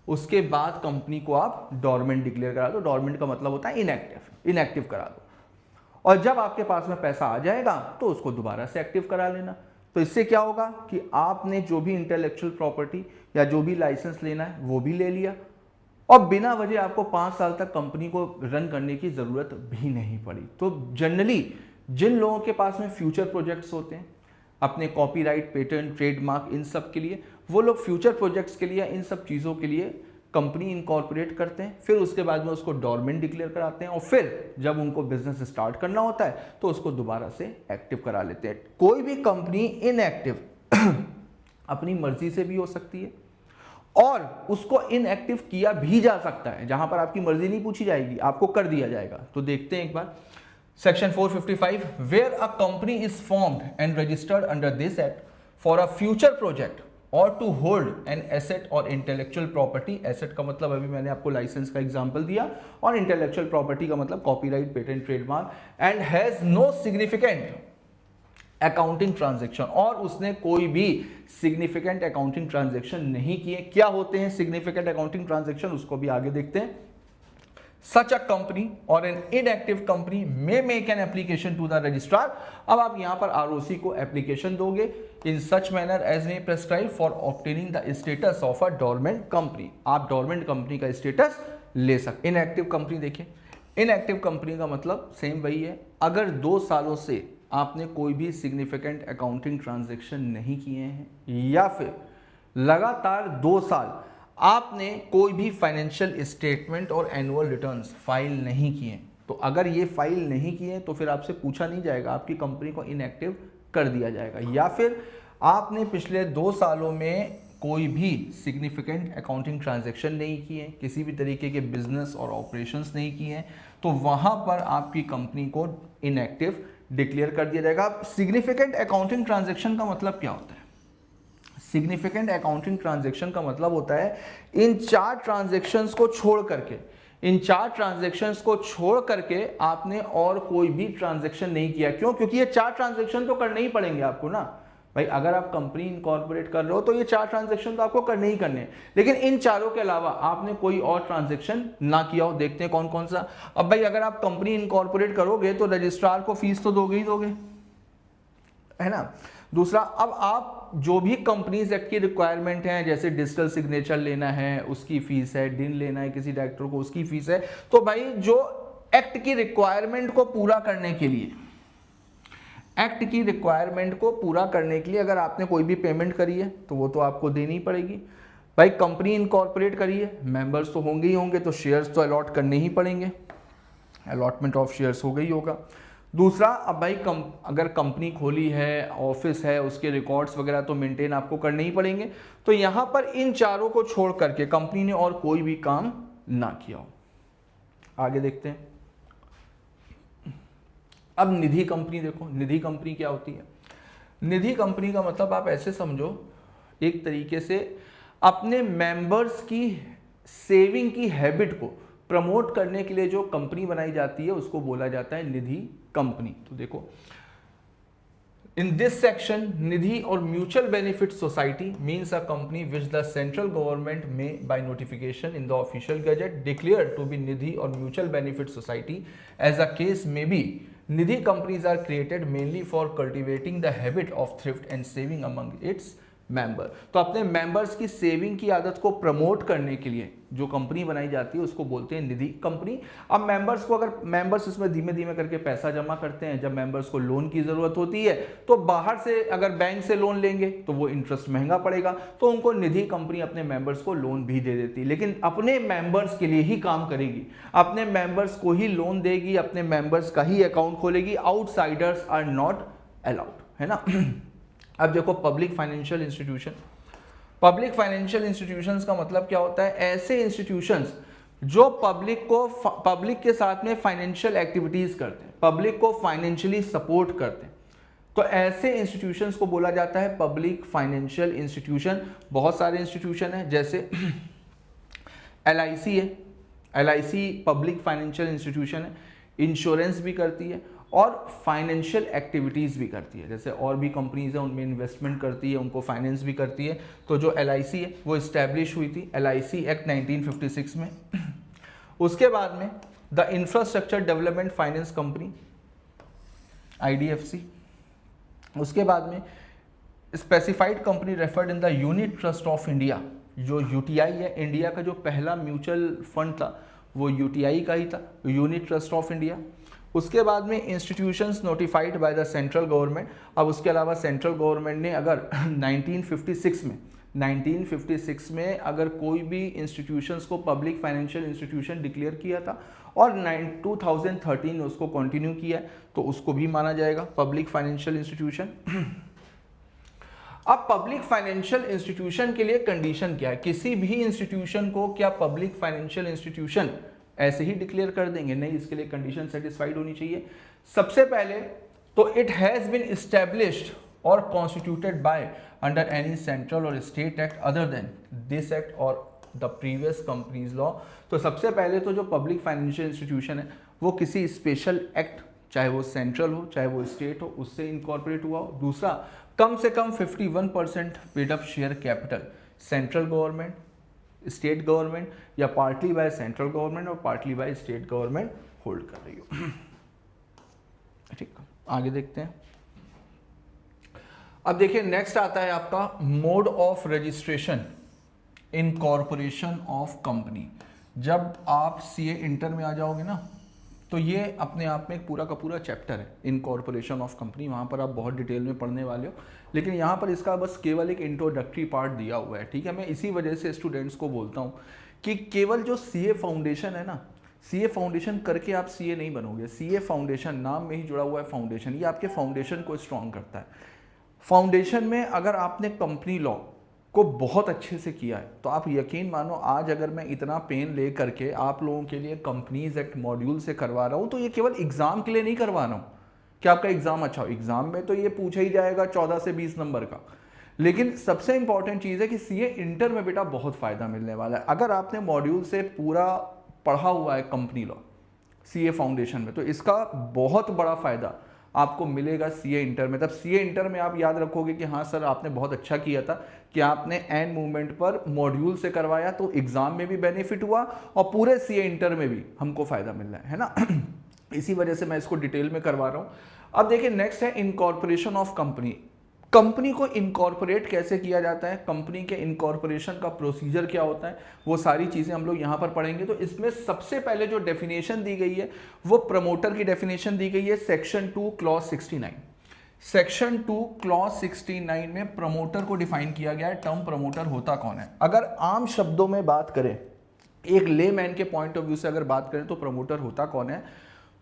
Speaker 1: उसके बाद कंपनी को आप डोरमेंट डिक्लेयर करा दो। डोरमेंट का मतलब होता है इनएक्टिव, इनएक्टिव करा दो। और जब आपके पास में पैसा आ जाएगा तो उसको दोबारा से एक्टिव करा लेना। तो इससे क्या होगा कि आपने जो भी इंटेलेक्चुअल प्रॉपर्टी या जो भी लाइसेंस लेना है वो भी ले लिया, और बिना वजह आपको 5 साल तक कंपनी को रन करने की जरूरत भी नहीं पड़ी। तो जनरली जिन लोगों के पास में फ्यूचर प्रोजेक्ट्स होते हैं अपने कॉपीराइट, पेटेंट, ट्रेडमार्क इन सब के लिए, वो लोग फ्यूचर प्रोजेक्ट्स के लिए, इन सब चीज़ों के लिए कंपनी इनकॉर्पोरेट करते हैं, फिर उसके बाद में उसको डोरमेंट डिक्लेयर कराते हैं, और फिर जब उनको बिजनेस स्टार्ट करना होता है तो उसको दोबारा से एक्टिव करा लेते हैं। कोई भी कंपनी इनएक्टिव अपनी मर्जी से भी हो सकती है, और उसको इनएक्टिव किया भी जा सकता है। जहां पर आपकी मर्जी नहीं पूछी जाएगी, आपको कर दिया जाएगा। तो देखते हैं एक बार section 455, where a company is formed and registered under this act for a future project और टू होल्ड एन एसेट और इंटेलेक्चुअल प्रॉपर्टी। एसेट का मतलब अभी मैंने आपको लाइसेंस का एग्जांपल दिया, और इंटेलेक्चुअल प्रॉपर्टी का मतलब copyright, patent, trademark, and has no significant accounting transaction, और उसने कोई भी सिग्निफिकेंट अकाउंटिंग ट्रांजैक्शन नहीं किए। क्या होते हैं सिग्निफिकेंट अकाउंटिंग ट्रांजैक्शन, उसको भी आगे देखते हैं। Such a company or an inactive company may make an application to the registrar। अब आप यहां पर ROC को एप्लीकेशन दोगे in such manner as may prescribe for obtaining the status of a dormant company। आप डोरमेंट कंपनी का status ले सकते। इनएक्टिव कंपनी देखिए, इनएक्टिव कंपनी का मतलब सेम वही है, अगर 2 सालों से आपने कोई भी सिग्निफिकेंट अकाउंटिंग ट्रांजेक्शन नहीं किए हैं, या फिर लगातार 2 साल आपने कोई भी फाइनेंशियल स्टेटमेंट और एनुअल रिटर्न्स फाइल नहीं किए, तो अगर ये फाइल नहीं किए तो फिर आपसे पूछा नहीं जाएगा, आपकी कंपनी को इनएक्टिव कर दिया जाएगा। या फिर आपने पिछले 2 सालों में कोई भी सिग्निफिकेंट अकाउंटिंग ट्रांजैक्शन नहीं किए, किसी भी तरीके के बिजनेस और ऑपरेशंस नहीं किए, तो वहां पर आपकी कंपनी को इनएक्टिव डिक्लेयर कर दिया जाएगा। सिग्निफिकेंट अकाउंटिंग ट्रांजैक्शन का मतलब क्या होता है? सिग्निफिकेंट अकाउंटिंग ट्रांजैक्शन का मतलब होता है इन 4 ट्रांजैक्शंस को छोड़ करके इन 4 ट्रांजैक्शंस को छोड़ करके आपने और कोई भी ट्रांजैक्शन नहीं किया। क्यों? क्योंकि ये 4 ट्रांजैक्शन तो करने ही पड़ेंगे आपको ना भाई। अगर आप कंपनी इनकॉर्पोरेट कर रहे हो तो ये 4 ट्रांजैक्शन तो आपको करने ही करने हैं, लेकिन इन चारों के अलावा आपने कोई और ट्रांजैक्शन ना किया हो। देखते हैं कौन कौन सा। अब भाई अगर आप कंपनी इनकॉर्पोरेट करोगे तो रजिस्ट्रार को फीस तो दोगे ही दोगे, है ना। दूसरा, अब आप जो भी कंपनीज एक्ट की रिक्वायरमेंट है, जैसे डिजिटल सिग्नेचर लेना है उसकी फीस है, डिन लेना है किसी डायरेक्टर को उसकी फीस है। तो भाई जो एक्ट की रिक्वायरमेंट को पूरा करने के लिए, एक्ट की रिक्वायरमेंट को पूरा करने के लिए अगर आपने कोई भी पेमेंट करी है तो वो तो आपको देनी पड़ेगी। भाई कंपनी इनकॉर्पोरेट करी है, मेंबर्स तो होंगे ही होंगे, तो शेयर्स तो अलॉट करने ही पड़ेंगे, अलॉटमेंट ऑफ शेयर्स हो गई होगा। दूसरा, अब भाई अगर कंपनी खोली है, ऑफिस है, उसके रिकॉर्ड्स वगैरह तो मेंटेन आपको करने ही पड़ेंगे। तो यहां पर इन चारों को छोड़ करके कंपनी ने और कोई भी काम ना किया हो। आगे देखते हैं। अब निधि कंपनी देखो, निधि कंपनी क्या होती है? निधि कंपनी का मतलब आप ऐसे समझो, एक तरीके से अपने मेंबर्स की सेविंग की हैबिट को प्रमोट करने के लिए जो कंपनी बनाई जाती है उसको बोला जाता है निधि कंपनी। तो देखो, इन दिस सेक्शन, निधि और mutual benefit society means a company which the central government में by notification in the official gazette declare to be Nidhi और mutual benefit society as a case may be. Nidhi companies are created mainly for cultivating the habit of thrift and saving among its member. तो अपने members की saving की आदत को promote करने के लिए जो कंपनी बनाई जाती है उसको बोलते हैं निधि कंपनी। अब मेंबर्स को, अगर मेंबर्स इसमें धीमे धीमे करके पैसा जमा करते हैं, जब मेंबर्स को लोन की जरूरत होती है तो बाहर से अगर बैंक से लोन लेंगे तो वो इंटरेस्ट महंगा पड़ेगा, तो उनको निधि कंपनी अपने मेंबर्स को लोन भी दे देती है, लेकिन अपने मेंबर्स के लिए ही काम करेगी, अपने मेंबर्स को ही लोन देगी, अपने मेंबर्स का ही अकाउंट खोलेगी। आउटसाइडर्स आर नॉट अलाउड, है ना। अब देखो, public financial institution. Public financial institutions का मतलब क्या होता है? ऐसे इंस्टीट्यूशंस जो पब्लिक के साथ में फाइनेंशियल एक्टिविटीज करते हैं, पब्लिक को फाइनेंशियली सपोर्ट करते हैं, तो ऐसे इंस्टीट्यूशंस को बोला जाता है पब्लिक फाइनेंशियल इंस्टीट्यूशन। बहुत सारे इंस्टीट्यूशन है, जैसे LIC है, LIC पब्लिक फाइनेंशियल इंस्टीट्यूशन है, इंश्योरेंस भी करती है और फाइनेंशियल एक्टिविटीज़ भी करती है। जैसे और भी कंपनीज हैं उनमें इन्वेस्टमेंट करती है, उनको फाइनेंस भी करती है। तो जो LIC है वो इस्टेब्लिश हुई थी LIC एक्ट 1956 में। उसके बाद में the infrastructure development finance company IDFC। उसके बाद में specified company referred in the unit trust of India. जो UTI है, इंडिया का जो पहला म्यूचुअल फंड था वो UTI का ही था, यूनिट ट्रस्ट ऑफ इंडिया। उसके बाद में institutions notified by the central government. अब उसके अलावा सेंट्रल गवर्नमेंट ने अगर 1956 में अगर कोई भी इंस्टीट्यूशंस को पब्लिक फाइनेंशियल इंस्टीट्यूशन डिक्लेयर किया था और 2013 में उसको कंटिन्यू किया है, तो उसको भी माना जाएगा पब्लिक फाइनेंशियल इंस्टीट्यूशन। अब पब्लिक फाइनेंशियल इंस्टीट्यूशन के लिए कंडीशन क्या है? किसी भी इंस्टीट्यूशन को क्या पब्लिक फाइनेंशियल इंस्टीट्यूशन ऐसे ही डिक्लेयर कर देंगे? नहीं, इसके लिए कंडीशन सेटिस्फाइड होनी चाहिए। सबसे पहले तो इट हैज बीन एस्टैब्लिश्ड और constituted by under any central और state act other than this act और द प्रीवियस कंपनीज लॉ। तो सबसे पहले तो जो पब्लिक फाइनेंशियल इंस्टीट्यूशन है वो किसी स्पेशल एक्ट, चाहे वो सेंट्रल हो चाहे वो स्टेट हो, उससे इनकॉर्पोरेट हुआ हो। दूसरा, कम से कम 51% paid up share capital central government, state government या पार्टली बाय सेंट्रल गवर्नमेंट और partly by state government hold कर रही हो। ठीक, आगे देखते हैं। अब देखिए, नेक्स्ट आता है आपका mode of registration incorporation of company. जब आप CA इंटर में आ जाओगे ना, तो ये अपने आप में एक पूरा का पूरा चैप्टर है इनकॉर्पोरेशन ऑफ कंपनी। वहाँ पर आप बहुत डिटेल में पढ़ने वाले हो, लेकिन यहाँ पर इसका बस केवल एक इंट्रोडक्टरी पार्ट दिया हुआ है। ठीक है, मैं इसी वजह से स्टूडेंट्स को बोलता हूँ कि केवल जो CA फाउंडेशन है ना, CA फाउंडेशन करके आप CA नहीं बनोगे। CA फाउंडेशन नाम में ही जुड़ा हुआ है फाउंडेशन, ये आपके फाउंडेशन को स्ट्रॉन्ग करता है। फाउंडेशन में अगर आपने कंपनी लॉ को बहुत अच्छे से किया है तो आप यकीन मानो, आज अगर मैं इतना पेन ले करके आप लोगों के लिए कंपनीज एक्ट मॉड्यूल से करवा रहा हूँ तो ये केवल एग्जाम के लिए नहीं करवा रहा हूँ कि आपका एग्जाम अच्छा हो। एग्जाम में तो ये पूछा ही जाएगा 14 से 20 नंबर का, लेकिन सबसे इंपॉर्टेंट चीज़ है कि CA इंटर में बेटा बहुत फायदा मिलने वाला है। अगर आपने मॉड्यूल से पूरा पढ़ा हुआ है कंपनी लॉ सीए फाउंडेशन में, तो इसका बहुत बड़ा फायदा आपको मिलेगा सीए इंटर में। तब सीए इंटर में आप याद रखोगे कि हाँ सर आपने बहुत अच्छा किया था कि आपने एंड मूवमेंट पर मॉड्यूल से करवाया, तो एग्जाम में भी बेनिफिट हुआ और पूरे सीए इंटर में भी हमको फायदा मिल रहा है ना। इसी वजह से मैं इसको डिटेल में करवा रहा हूं। अब देखिए नेक्स्ट है इनकॉर्पोरेशन ऑफ कंपनी। कंपनी को इनकॉर्पोरेट कैसे किया जाता है, कंपनी के इनकॉर्पोरेशन का प्रोसीजर क्या होता है, वो सारी चीजें हम लोग यहां पर पढ़ेंगे। तो इसमें सबसे पहले जो डेफिनेशन दी गई है वो प्रमोटर की डेफिनेशन दी गई है सेक्शन 2 क्लॉज 69। सेक्शन 2 क्लॉज 69 में प्रमोटर को डिफाइन किया गया है। टर्म प्रमोटर होता कौन है, अगर आम शब्दों में बात करें, एक लेमैन के पॉइंट ऑफ व्यू से अगर बात करें तो प्रमोटर होता कौन है,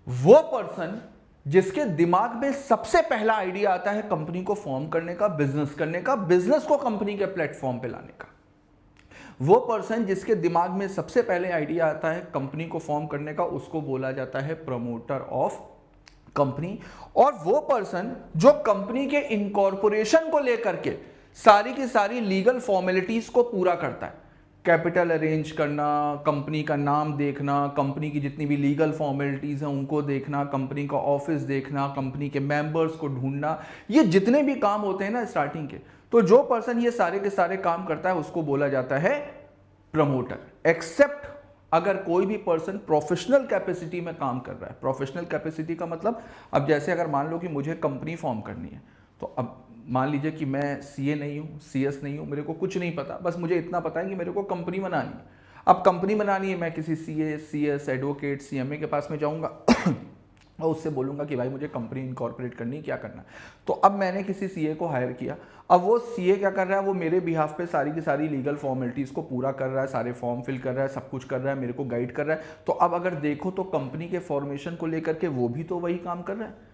Speaker 1: वो पर्सन जिसके दिमाग में सबसे पहला आइडिया आता है कंपनी को फॉर्म करने का, बिजनेस करने का, बिजनेस को कंपनी के प्लेटफॉर्म पे लाने का। वो पर्सन जिसके दिमाग में सबसे पहले आइडिया आता है कंपनी को फॉर्म करने का, उसको बोला जाता है प्रमोटर ऑफ कंपनी। और वो पर्सन जो कंपनी के इनकॉर्पोरेशन को लेकर के सारी की सारी लीगल फॉर्मेलिटीज को पूरा करता है, कैपिटल अरेंज करना, कंपनी का नाम देखना, कंपनी की जितनी भी लीगल फॉर्मेलिटीज हैं उनको देखना, कंपनी का ऑफिस देखना, कंपनी के मेंबर्स को ढूंढना, ये जितने भी काम होते हैं ना स्टार्टिंग के, तो जो पर्सन ये सारे के सारे काम करता है उसको बोला जाता है प्रमोटर। एक्सेप्ट अगर कोई भी पर्सन प्रोफेशनल कैपेसिटी में काम कर रहा है। प्रोफेशनल कैपेसिटी का मतलब, अब जैसे अगर मान लो कि मुझे कंपनी फॉर्म करनी है, तो अब मान लीजिए कि मैं सीए नहीं हूँ, सीएस नहीं हूँ, मेरे को कुछ नहीं पता, बस मुझे इतना पता है कि मेरे को कंपनी बनानी है। अब कंपनी बनानी है, मैं किसी सीए, सीएस, एडवोकेट, सीएमए के पास में जाऊँगा और उससे बोलूँगा कि भाई मुझे कंपनी इनकॉर्पोरेट करनी है, क्या करना है। तो अब मैंने किसी सीए को हायर किया, अब वो सीए क्या कर रहा है, वो मेरे बिहाफ पे सारी की सारी लीगल फॉर्मेलिटीज़ को पूरा कर रहा है, सारे फॉर्म फिल कर रहा है, सब कुछ कर रहा है, मेरे को गाइड कर रहा है। तो अब अगर देखो तो कंपनी के फॉर्मेशन को लेकर के वो भी तो वही काम कर रहा है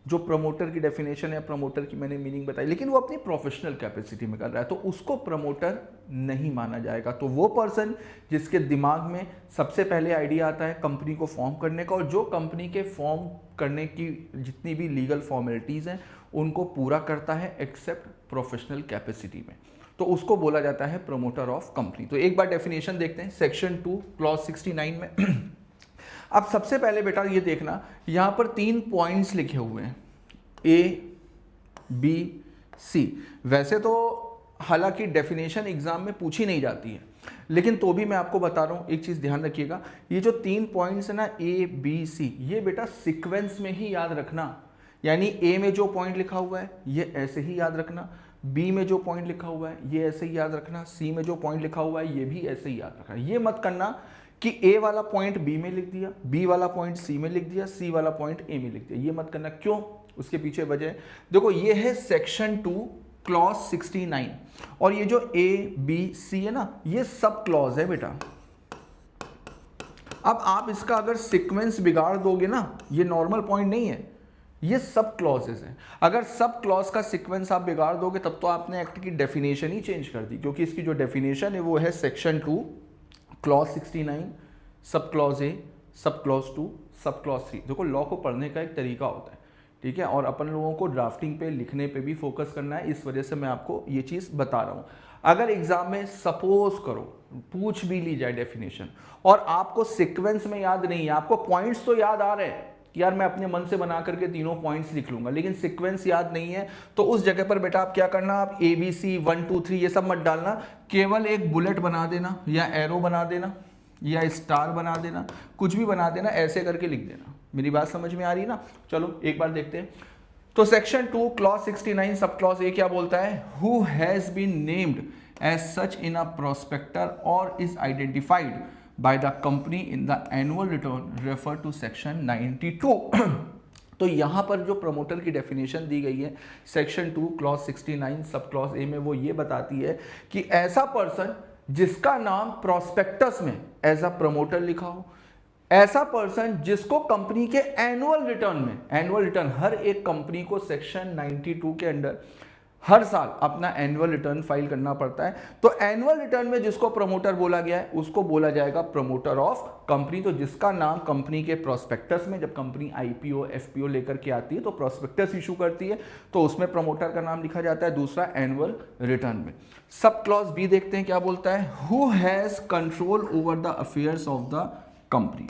Speaker 1: जो प्रमोटर की डेफिनेशन है, प्रमोटर की मैंने मीनिंग बताई, लेकिन वो अपनी प्रोफेशनल कैपेसिटी में कर रहा है, तो उसको प्रमोटर नहीं माना जाएगा। तो वो पर्सन जिसके दिमाग में सबसे पहले आइडिया आता है कंपनी को फॉर्म करने का, और जो कंपनी के फॉर्म करने की जितनी भी लीगल फॉर्मेलिटीज़ हैं उनको पूरा करता है एक्सेप्ट प्रोफेशनल कैपेसिटी में, तो उसको बोला जाता है प्रमोटर ऑफ कंपनी। तो एक बार डेफिनेशन देखते हैं सेक्शन 2 क्लॉज 69 में। अब सबसे पहले बेटा ये देखना, यहां पर 3 पॉइंट्स लिखे हुए हैं, ए, बी, सी। वैसे तो हालांकि डेफिनेशन एग्जाम में पूछी नहीं जाती है, लेकिन तो भी मैं आपको बता रहा हूं, एक चीज ध्यान रखिएगा, ये जो 3 पॉइंट्स है ना, ए, बी, सी, ये बेटा सीक्वेंस में ही याद रखना। यानी ए में जो पॉइंट लिखा हुआ है ये ऐसे ही याद रखना, बी में जो पॉइंट लिखा हुआ है ये ऐसे ही याद रखना, सी में जो पॉइंट लिखा हुआ है ये भी ऐसे ही याद रखना। ये मत करना कि ए वाला पॉइंट बी में लिख दिया, बी वाला पॉइंट सी में लिख दिया, सी वाला पॉइंट ए में लिख दिया, ये मत करना। क्यों? उसके पीछे वजह देखो, ये है सेक्शन 2 क्लॉज 69, और ये जो ए, बी, सी है ना, ये सब क्लॉज है बेटा। अब आप इसका अगर सीक्वेंस बिगाड़ दोगे ना, ये नॉर्मल पॉइंट नहीं है, ये सब क्लॉजेस हैं। अगर सब क्लॉज का सीक्वेंस आप बिगाड़ दोगे तब तो आपने एक्ट की डेफिनेशन ही चेंज कर दी, क्योंकि इसकी जो डेफिनेशन है वो है सेक्शन 2 क्लॉज 69 सब clause A, sub clause 2, sub clause 3। देखो लॉ को पढ़ने का एक तरीका होता है, ठीक है, और अपन लोगों को ड्राफ्टिंग पे, लिखने पे भी फोकस करना है, इस वजह से मैं आपको ये चीज़ बता रहा हूँ। अगर एग्जाम में सपोज करो पूछ भी ली जाए डेफिनेशन और आपको सीक्वेंस में याद नहीं है, आपको पॉइंट्स तो याद आ रहे हैं कि यार मैं अपने मन से बना करके तीनों पॉइंट्स लिख लूंगा, लेकिन सीक्वेंस याद नहीं है, तो उस जगह पर बेटा आप क्या करना, आप ए बी सी 1 2 3 ये सब मत डालना, केवल एक बुलेट बना देना या एरो बना देना या स्टार बना देना, कुछ भी बना देना, ऐसे करके लिख देना। मेरी बात समझ में आ रही है ना? चलो एक बार देखते हैं। तो सेक्शन 2 क्लॉज 69 सब क्लॉज ए क्या बोलता है, who has been named as such in a prospector और is identified by the company in the annual return refer to section 92। तो यहां पर जो प्रमोटर की डेफिनेशन दी गई है सेक्शन 2 क्लॉज 69 सब क्लॉज ए में, वो ये बताती है कि ऐसा पर्सन जिसका नाम प्रोस्पेक्टस में एज अ प्रमोटर लिखा हो, ऐसा पर्सन जिसको कंपनी के एनुअल रिटर्न में, एनुअल रिटर्न हर एक कंपनी को सेक्शन 92 के अंडर हर साल अपना एनुअल रिटर्न फाइल करना पड़ता है, तो एनुअल रिटर्न में जिसको प्रमोटर बोला गया है उसको बोला जाएगा प्रमोटर ऑफ कंपनी। तो जिसका नाम कंपनी के प्रोस्पेक्टस में, जब कंपनी आईपीओ एफपीओ लेकर के आती है तो प्रोस्पेक्टस इशू करती है, तो उसमें प्रमोटर का नाम लिखा जाता है, दूसरा एनुअल रिटर्न में। सब क्लॉज बी देखते हैं क्या बोलता है, who has control over the affairs of the company,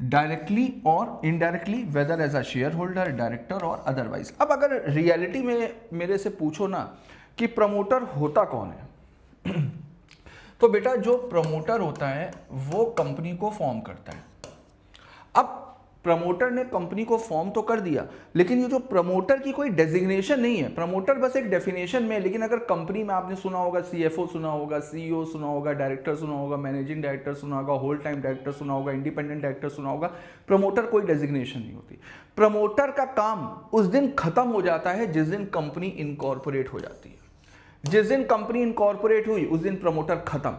Speaker 1: directly और indirectly, whether as a shareholder, director और अदरवाइज। अब अगर रियलिटी में मेरे से पूछो ना कि प्रमोटर होता कौन है, तो बेटा जो प्रमोटर होता है वो कंपनी को फॉर्म करता है। अब प्रमोटर ने कंपनी को फॉर्म तो कर दिया, लेकिन ये जो प्रमोटर की कोई डेजिग्नेशन नहीं है, प्रमोटर बस एक डेफिनेशन में है। लेकिन अगर कंपनी में आपने सुना होगा सीएफओ सुना होगा, सीईओ सुना होगा, डायरेक्टर सुना होगा, मैनेजिंग डायरेक्टर सुना होगा, होल टाइम डायरेक्टर सुना होगा, इंडिपेंडेंट डायरेक्टर सुना होगा, प्रमोटर कोई डेजिग्नेशन नहीं होती। प्रमोटर का काम उस दिन खत्म हो जाता है जिस दिन कंपनी इनकॉर्पोरेट हो जाती है। जिस दिन कंपनी इनकॉर्पोरेट हुई उस दिन प्रमोटर खत्म।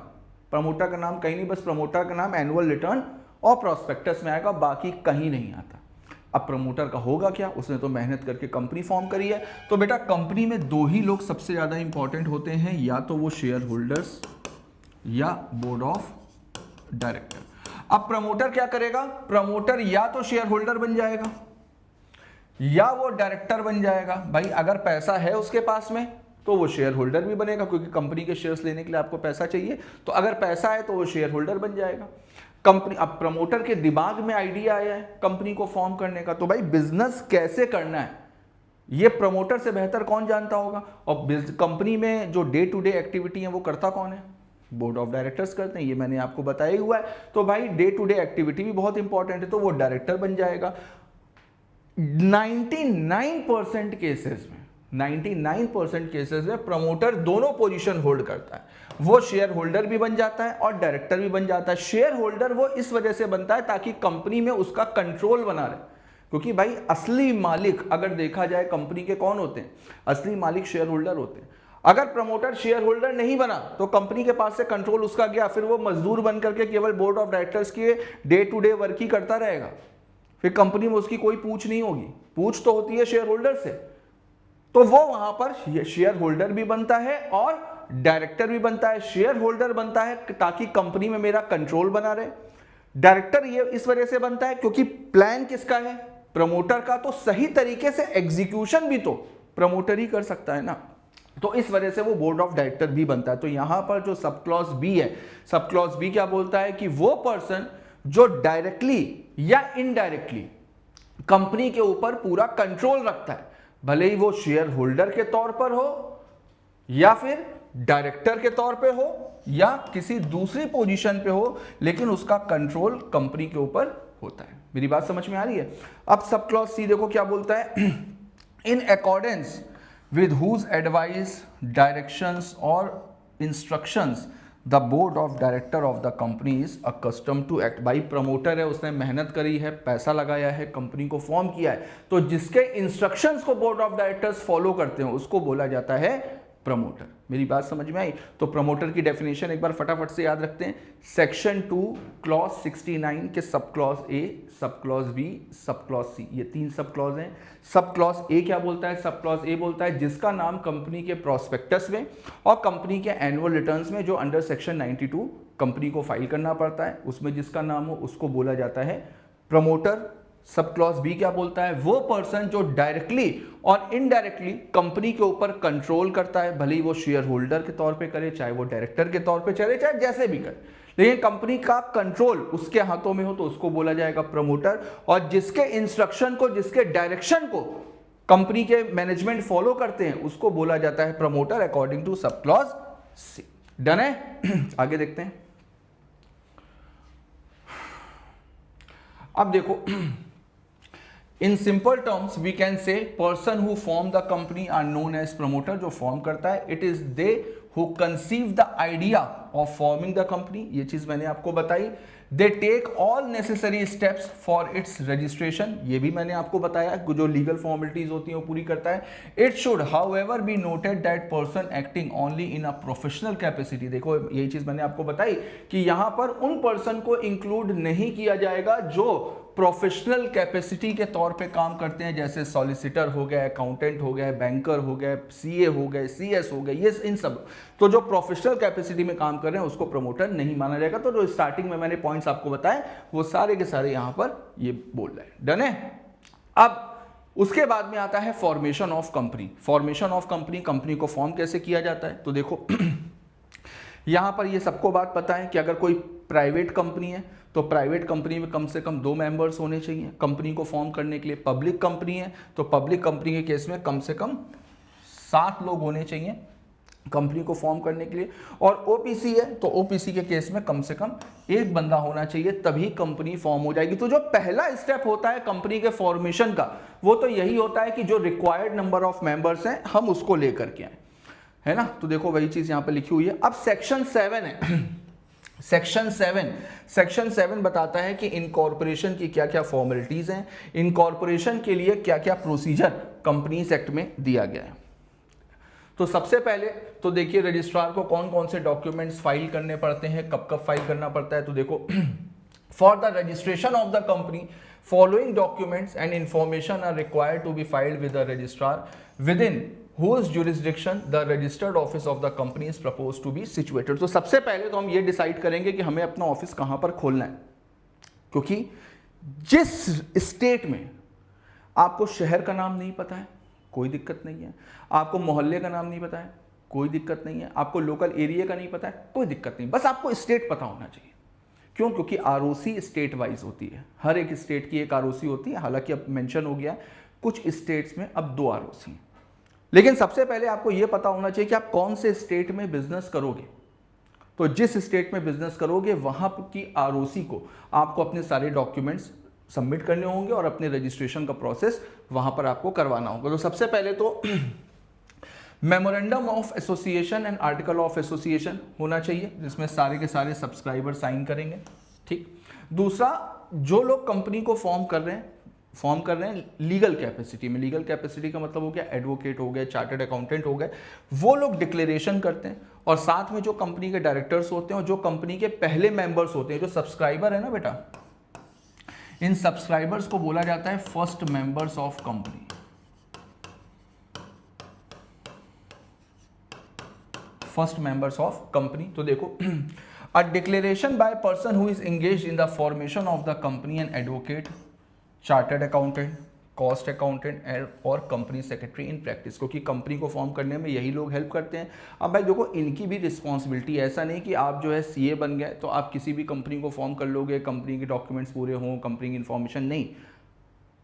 Speaker 1: प्रमोटर का नाम कहीं नहीं, बस प्रमोटर का नाम एनुअल रिटर्न और प्रोस्पेक्टस में आएगा, बाकी कहीं नहीं आता। अब प्रमोटर का होगा क्या, उसने तो मेहनत करके कंपनी फॉर्म करी है। तो बेटा कंपनी में दो ही लोग सबसे ज्यादा इंपॉर्टेंट होते हैं, या तो वो शेयर होल्डर्स या बोर्ड ऑफ डायरेक्टर। अब प्रमोटर क्या करेगा, प्रमोटर या तो शेयर होल्डर बन जाएगा या वो डायरेक्टर बन जाएगा। भाई अगर पैसा है उसके पास में तो वो शेयर होल्डर भी बनेगा, क्योंकि कंपनी के शेयर्स लेने के लिए आपको पैसा चाहिए। तो अगर पैसा है तो वो शेयर होल्डर बन जाएगा। कंपनी, अब प्रमोटर के दिमाग में आइडिया आया है कंपनी को फॉर्म करने का, तो भाई बिजनेस कैसे करना है ये प्रमोटर से बेहतर कौन जानता होगा। और कंपनी में जो डे टू डे एक्टिविटी है वो करता कौन है, बोर्ड ऑफ डायरेक्टर्स करते हैं, ये मैंने आपको बताया हुआ है। तो भाई डे टू डे एक्टिविटी भी बहुत इंपॉर्टेंट है, तो वो डायरेक्टर बन जाएगा। 99% केसेस में 99% केसेस में प्रमोटर दोनों पोजीशन होल्ड करता है। वो शेयर होल्डर भी बन जाता है और डायरेक्टर भी बन जाता है। शेयर होल्डर वो इस वजह से बनता है ताकि कंपनी में उसका कंट्रोल बना रहे, क्योंकि भाई असली मालिक अगर देखा जाए कंपनी के कौन होते हैं, असली मालिक शेयर होल्डर होते हैं। अगर प्रमोटर शेयर होल्डर नहीं बना तो कंपनी के पास से कंट्रोल उसका गया, फिर वो मजदूर बन करके केवल बोर्ड ऑफ डायरेक्टर्स के डे टू डे वर्क ही करता रहेगा, फिर कंपनी में उसकी कोई पूछ नहीं होगी। पूछ तो होती है शेयर होल्डर से, तो वो वहां पर शेयर होल्डर भी बनता है और डायरेक्टर भी बनता है। शेयर होल्डर बनता है ताकि कंपनी में मेरा कंट्रोल बना रहे। डायरेक्टर ये इस वजह से बनता है क्योंकि प्लान किसका है, प्रमोटर का, तो सही तरीके से एग्जीक्यूशन भी तो प्रमोटर ही कर सकता है ना, तो इस वजह से वो बोर्ड ऑफ डायरेक्टर भी बनता है। तो यहां पर जो सब क्लॉज बी है, सब क्लॉज बी क्या बोलता है कि वो पर्सन जो डायरेक्टली या इनडायरेक्टली कंपनी के ऊपर पूरा कंट्रोल रखता है, भले ही वो शेयर होल्डर के तौर पर हो या फिर डायरेक्टर के तौर पे हो या किसी दूसरी पोजीशन पे हो, लेकिन उसका कंट्रोल कंपनी के ऊपर होता है। मेरी बात समझ में आ रही है। अब सब क्लॉज सी देखो क्या बोलता है, in accordance with whose advice, directions और instructions the board of director of the company is accustom to act. भाई प्रमोटर है, उसने मेहनत करी है, पैसा लगाया है, कंपनी को फॉर्म किया है, तो जिसके इंस्ट्रक्शंस को बोर्ड ऑफ डायरेक्टर्स फॉलो करते हैं उसको बोला जाता है प्रमोटर। मेरी बात समझ में आई। तो प्रमोटर की डेफिनेशन एक बार फटाफट से याद रखते हैं, सेक्शन 2 क्लॉज 69 के सब clause A, sub clause B, sub clause C, ये 3 सब क्लॉज हैं। सब क्लॉज ए क्या बोलता है, सब क्लॉज ए बोलता है जिसका नाम कंपनी के प्रोस्पेक्टस में और कंपनी के एनुअल रिटर्न्स में जो अंडर सेक्शन 92 कंपनी को फाइल करना पड़ता है, उसमें जिसका नाम हो उसको बोला जाता है प्रमोटर। सब क्लॉज बी क्या बोलता है, वो पर्सन जो डायरेक्टली और इनडायरेक्टली कंपनी के ऊपर कंट्रोल करता है, भले ही वो शेयर होल्डर के तौर पे करे, चाहे वो डायरेक्टर के तौर पे चले, चाहे जैसे भी करे, लेकिन कंपनी का कंट्रोल उसके हाथों में हो तो उसको बोला जाएगा प्रमोटर। और जिसके इंस्ट्रक्शन को, जिसके डायरेक्शन को कंपनी के मैनेजमेंट फॉलो करते हैं उसको बोला जाता है promoter, according to sub clause C. Done है। आगे देखते हैं। अब देखो, in simple terms we can say person who form the company are known as promoter. जो फॉर्म करता है, it is they who conceive the idea of forming the company, ये चीज मैंने आपको बताई। They take all necessary steps for its registration, ये भी मैंने आपको बताया, जो लीगल फॉर्मेलिटीज होती हैं वो पूरी करता है। It should however be noted that person acting only in a professional capacity. देखो यही चीज मैंने आपको बताई कि यहां पर उन पर्सन को इंक्लूड नहीं किया जाएगा जो प्रोफेशनल कैपेसिटी के तौर पे काम करते हैं, जैसे सॉलिसिटर हो गए, अकाउंटेंट हो गए, बैंकर हो गए, सीए हो गए, सीएस हो गए, ये इन सब। तो जो प्रोफेशनल कैपेसिटी में काम कर रहे हैं उसको प्रमोटर नहीं माना जाएगा। तो जो स्टार्टिंग में मैंने पॉइंट्स आपको बताए वो सारे के सारे यहां पर ये बोल रहे हैं। डन है। अब उसके बाद में आता है formation of company. Formation of company, company को फॉर्म कैसे किया जाता है, तो देखो यहां पर ये सबको बात पता है कि अगर कोई प्राइवेट कंपनी है तो प्राइवेट कंपनी में कम से कम 2 मेंबर्स होने चाहिए कंपनी को फॉर्म करने के लिए। पब्लिक कंपनी है तो पब्लिक कंपनी के केस में कम से कम 7 लोग होने चाहिए कंपनी को फॉर्म करने के लिए। और ओपीसी है तो ओपीसी के केस में कम से कम 1 बंदा होना चाहिए, तभी कंपनी फॉर्म हो जाएगी। तो जो पहला स्टेप होता है कंपनी के फॉर्मेशन का वो तो यही होता है कि जो रिक्वायर्ड नंबर ऑफ मेंबर्स हैं हम उसको लेकर के आए, है ना। तो देखो वही चीज यहां पे लिखी हुई है। अब सेक्शन 7 है सेक्शन 7 बताता है कि इनकॉर्पोरेशन की क्या क्या फॉर्मेलिटीज हैं, इनकॉर्पोरेशन के लिए क्या क्या प्रोसीजर कंपनीज एक्ट में दिया गया है। तो सबसे पहले तो देखिए रजिस्ट्रार को कौन कौन से डॉक्यूमेंट्स फाइल करने पड़ते हैं, कब कब फाइल करना पड़ता है। तो देखो for the registration of the company following documents and information are required to be filed with the registrar within whose jurisdiction the registered office of the company is proposed to be situated। तो सबसे पहले तो हम ये decide करेंगे कि हमें अपना ऑफिस कहां पर खोलना है, क्योंकि जिस स्टेट में आपको शहर का नाम नहीं पता है कोई दिक्कत नहीं है, आपको मोहल्ले का नाम नहीं पता है कोई दिक्कत नहीं है, आपको लोकल एरिया का नहीं पता है कोई दिक्कत नहीं, बस आपको स्टेट पता होना चाहिए। क्यों? क्योंकि आरओसी स्टेट वाइज होती है, हर एक स्टेट की एक आरओसी होती है। हालांकि अब मेंशन हो गया है कुछ स्टेट्स में अब 2 आरओसी हैं, लेकिन सबसे पहले आपको यह पता होना चाहिए कि आप कौन से स्टेट में बिजनेस करोगे। तो जिस स्टेट में बिजनेस करोगे वहां की आरओसी को आपको अपने सारे डॉक्यूमेंट्स सबमिट करने होंगे और अपने रजिस्ट्रेशन का प्रोसेस वहां पर आपको करवाना होगा। तो सबसे पहले तो memorandum of association and article of association होना चाहिए, जिसमें सारे के सारे सब्सक्राइबर साइन करेंगे। ठीक। दूसरा, जो लोग कंपनी को फॉर्म कर रहे हैं लीगल कैपेसिटी में, लीगल कैपेसिटी का मतलब हो गया एडवोकेट हो गए, चार्टर्ड अकाउंटेंट हो गए, वो लोग डिक्लेरेशन करते हैं। और साथ में जो कंपनी के डायरेक्टर्स होते हैं और जो कंपनी के पहले मेंबर्स होते हैं, जो सब्सक्राइबर है ना बेटा, इन सब्सक्राइबर्स को बोला जाता है first members of company. First members of company. तो देखो a declaration by person who is engaged in the formation of the company and advocate, chartered accountant, cost accountant और कंपनी सेक्रेटरी इन प्रैक्टिस, क्योंकि company को form करने में यही लोग help करते हैं। अब भाई देखो इनकी भी रिस्पॉन्सिबिलिटी, ऐसा नहीं कि आप जो है सीए बन गए तो आप किसी भी कंपनी को फॉर्म कर लोगे, कंपनी के डॉक्यूमेंट्स पूरे हों, कंपनी की इन्फॉर्मेशन, नहीं,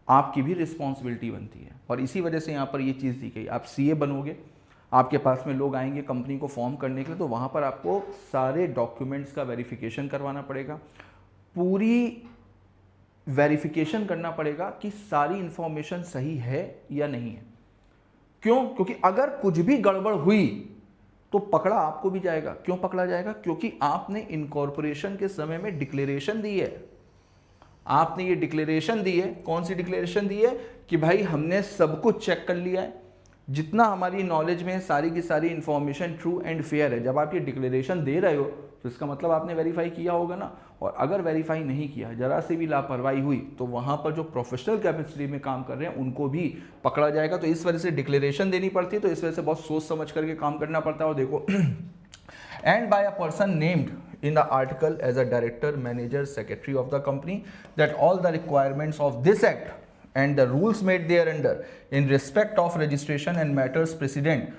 Speaker 1: आपकी भी रिस्पॉन्सिबिलिटी बनती है। और इसी वजह से यहाँ पर ये चीज़ दी गई, आप सीए बनोगे, आपके पास में लोग आएंगे कंपनी को फॉर्म करने के लिए, तो वहाँ पर आपको सारे डॉक्यूमेंट्स का वेरिफिकेशन करवाना पड़ेगा, पूरी वेरिफिकेशन करना पड़ेगा कि सारी इंफॉर्मेशन सही है या नहीं है। क्यों? क्योंकि अगर कुछ भी गड़बड़ हुई तो पकड़ा आपको भी जाएगा। क्यों पकड़ा जाएगा? क्योंकि आपने इनकॉर्पोरेशन के समय में डिक्लेरेशन दी है। आपने ये डिक्लेरेशन दी है, कौन सी डिक्लेरेशन दी है कि भाई हमने सब कुछ चेक कर लिया है, जितना हमारी नॉलेज में सारी की सारी इंफॉर्मेशन ट्रू एंड फेयर है। जब आप ये डिक्लेरेशन दे रहे हो तो इसका मतलब आपने वेरीफाई किया होगा ना। और अगर वेरीफाई नहीं किया, जरा से भी लापरवाही हुई, तो वहां पर जो प्रोफेशनल कैपेसिटी में काम कर रहे हैं उनको भी पकड़ा जाएगा। तो इस वजह से डिक्लेरेशन देनी पड़ती है, तो इस वजह से बहुत सोच समझ करके काम करना पड़ता है। और देखो and by a person named in the article as a director, manager, secretary of the company, that all the requirements of this act and the rules made thereunder in respect of registration and matters precedent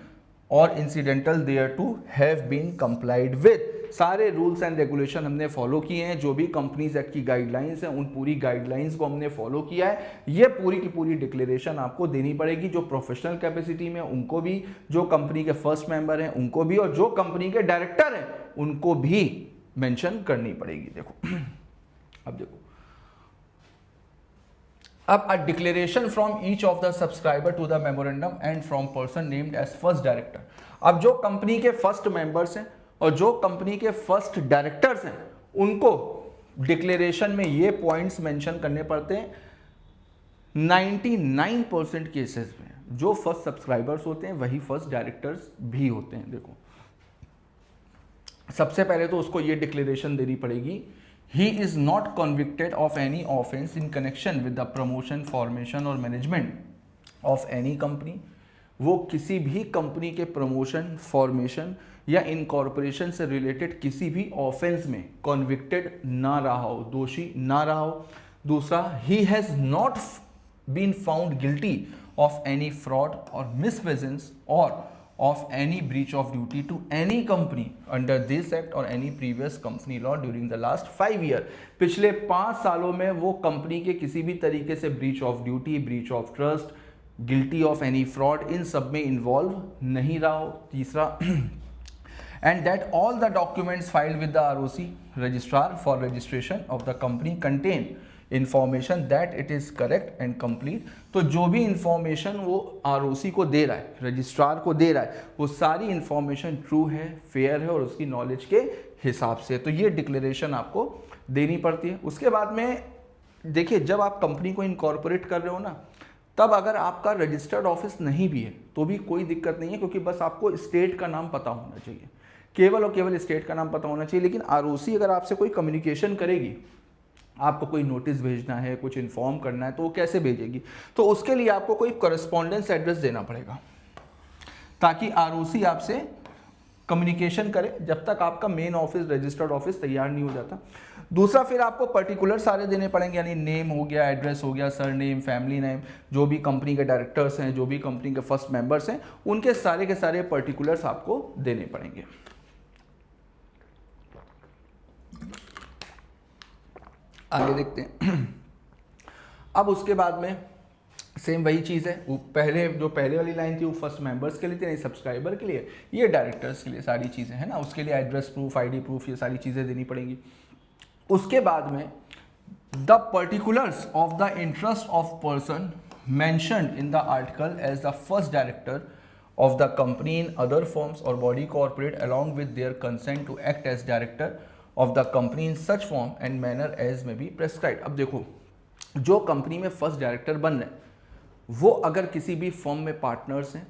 Speaker 1: or incidental thereto have been complied with। सारे rules and regulation हमने follow किए हैं, जो भी companies act की guidelines हैं उन पूरी गाइडलाइंस को हमने फॉलो किया है। ये पूरी की पूरी डिक्लेरेशन आपको देनी पड़ेगी, जो प्रोफेशनल कैपेसिटी में उनको भी, जो कंपनी के फर्स्ट मेंबर हैं उनको भी, और जो कंपनी के डायरेक्टर हैं उनको भी मेंशन करनी पड़ेगी। देखो अब देखो, अब a declaration from each of the subscriber to the memorandum and from person named as first director. अब जो कंपनी के फर्स्ट मेंबर्स हैं और जो कंपनी के फर्स्ट डायरेक्टर्स हैं उनको डिक्लेरेशन में ये पॉइंट्स मेंशन करने पड़ते हैं। 99% केसेस में जो फर्स्ट सब्सक्राइबर्स होते हैं वही फर्स्ट डायरेक्टर्स भी होते हैं। देखो सबसे पहले तो उसको ये डिक्लेरेशन देनी पड़ेगी, he is not convicted of any offence in connection with the promotion, formation और मैनेजमेंट ऑफ एनी कंपनी। वो किसी भी कंपनी के प्रमोशन, फॉर्मेशन या इनकॉर्पोरेशन से रिलेटेड किसी भी ऑफेंस में कन्विक्टेड ना रहा हो, दोषी ना रहा हो। दूसरा, he has not been found guilty of any fraud और मिसफेजेंस और of any breach of duty to any company under this act or any previous company law during the last 5 year। पिछले 5 सालों में वो कंपनी के किसी भी तरीके से breach of duty, breach of trust, guilty of any fraud, इन सब में इन्वॉल्व नहीं रहा हो। तीसरा, and that all the documents filed with the ROC registrar for registration of the company contain information that it is correct and complete। तो जो भी इंफॉर्मेशन वो ROC को दे रहा है, रजिस्ट्रार को दे रहा है, वो सारी इंफॉर्मेशन ट्रू है, फेयर है और उसकी नॉलेज के हिसाब से। तो ये डिक्लेरेशन आपको देनी पड़ती है। उसके बाद में देखिए, जब आप कंपनी को इनकॉर्पोरेट कर रहे हो ना, तब अगर आपका रजिस्टर्ड ऑफिस नहीं भी है तो भी कोई दिक्कत नहीं है, क्योंकि बस आपको स्टेट का नाम पता होना चाहिए, केवल और केवल स्टेट का नाम पता होना चाहिए। लेकिन ROC अगर आपसे कोई कम्युनिकेशन करेगी, आपको कोई नोटिस भेजना है, कुछ इन्फॉर्म करना है, तो वो कैसे भेजेगी? तो उसके लिए आपको कोई कॉरेस्पॉन्डेंस एड्रेस देना पड़ेगा, ताकि ROC आपसे कम्युनिकेशन करे जब तक आपका मेन ऑफिस, रजिस्टर्ड ऑफिस तैयार नहीं हो जाता। दूसरा, फिर आपको पर्टिकुलर सारे देने पड़ेंगे, यानी नेम हो गया, एड्रेस हो गया, सर नेम, फैमिली नेम, जो भी कंपनी के डायरेक्टर्स हैं, जो भी कंपनी के फर्स्ट मेंबर्स हैं, उनके सारे के सारे पर्टिकुलर्स आपको देने पड़ेंगे। आगे देखते हैं। अब उसके बाद में सेम वही चीज़ है, वो पहले वाली लाइन थी वो फर्स्ट मेंबर्स के लिए थी, नहीं सब्सक्राइबर के लिए, ये डायरेक्टर्स के लिए सारी चीज़ें हैं ना। उसके लिए एड्रेस प्रूफ, ID प्रूफ, ये सारी चीज़ें देनी पड़ेंगी। उसके बाद में the particulars of the interest of person mentioned in the article as the first director of the company in other forms or body corporate along with their consent to act as director of the company in such form and manner as may be prescribed। अब देखो, जो company में first director बन रहे हैं वो अगर किसी भी फर्म में पार्टनर्स हैं,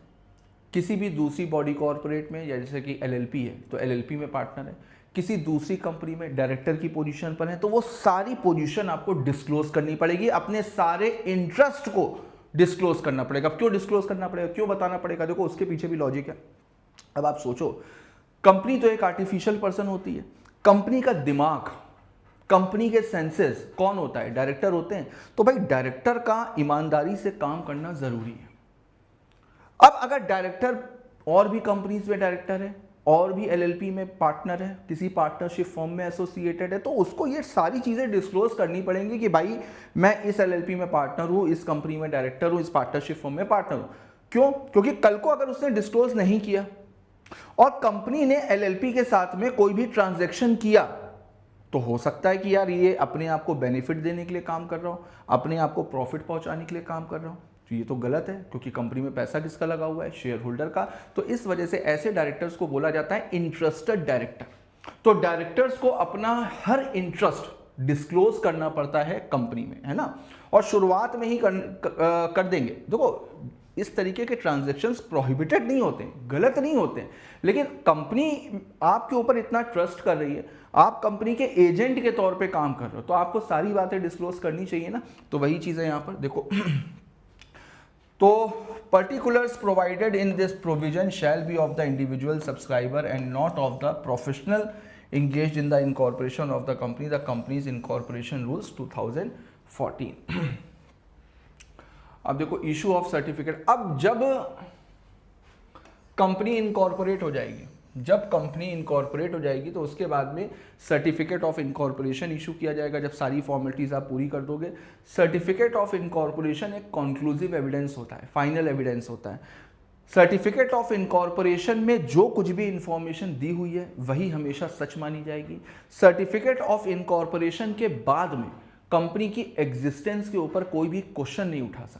Speaker 1: किसी भी दूसरी बॉडी कॉर्पोरेट में, या जैसे कि LLP है तो LLP में पार्टनर है, किसी दूसरी कंपनी में डायरेक्टर की पोजीशन पर है, तो वो सारी पोजीशन आपको डिस्क्लोज करनी पड़ेगी, अपने सारे इंटरेस्ट को डिस्क्लोज करना पड़ेगा। क्यों डिस्क्लोज करना पड़ेगा, क्यों बताना पड़ेगा? देखो, उसके पीछे भी लॉजिक है। अब आप सोचो, कंपनी तो एक आर्टिफिशियल पर्सन होती है, कंपनी का दिमाग, कंपनी के सेंसेस कौन होता है? डायरेक्टर होते हैं। तो भाई डायरेक्टर का ईमानदारी से काम करना जरूरी है। अब अगर डायरेक्टर और भी कंपनीज में डायरेक्टर है और भी LLP में पार्टनर है, किसी पार्टनरशिप फर्म में एसोसिएटेड है, तो उसको ये सारी चीज़ें डिस्क्लोज करनी पड़ेंगी कि भाई मैं इस LLP में पार्टनर हूँ, इस कंपनी में डायरेक्टर हूँ, इस पार्टनरशिप फर्म में पार्टनर हूँ। क्यों? क्योंकि कल को अगर उसने डिस्क्लोज नहीं किया और कंपनी ने LLP के साथ में कोई भी ट्रांजैक्शन किया, तो हो सकता है कि यार ये अपने आप को बेनिफिट देने के लिए काम कर रहा हूँ, अपने आप को प्रॉफिट पहुँचाने के लिए काम कर रहा हूँ। तो ये तो गलत है, क्योंकि कंपनी में पैसा किसका लगा हुआ है? शेयर होल्डर का। तो इस वजह से ऐसे डायरेक्टर्स को बोला जाता है इंटरेस्टेड डायरेक्टर। तो डायरेक्टर्स को अपना हर इंटरेस्ट डिस्क्लोज करना पड़ता है कंपनी में, है ना। और शुरुआत में ही कर देंगे। देखो, इस तरीके के ट्रांजैक्शंस प्रोहिबिटेड नहीं होते, गलत नहीं होते, लेकिन कंपनी आपके ऊपर इतना ट्रस्ट कर रही है, आप कंपनी के एजेंट के तौर पे काम कर रहे हो, तो आपको सारी बातें डिस्क्लोज करनी चाहिए ना। तो वही चीज़ है यहाँ पर। देखो, तो particulars provided in this provision shall be of the individual subscriber and not of the professional engaged in the incorporation of the company, the company's incorporation rules 2014। अब देखो, इशू ऑफ सर्टिफिकेट। अब जब कंपनी इनकॉर्पोरेट हो जाएगी, तो उसके बाद में सर्टिफिकेट ऑफ इनकॉर्पोरेशन इशू किया जाएगा। जब सारी फॉर्मेलिटीज आप पूरी कर दोगे, सर्टिफिकेट ऑफ इनकॉर्पोरेशन एक कंक्लूसिव एविडेंस होता है, फाइनल एविडेंस होता है। सर्टिफिकेट ऑफ इनकॉर्पोरेशन में जो कुछ भी इंफॉर्मेशन दी हुई है वही हमेशा सच मानी जाएगी। सर्टिफिकेट ऑफ इनकॉर्पोरेशन के बाद में कंपनी की एग्जिस्टेंस के ऊपर कोई भी क्वेश्चन नहीं उठा सकता।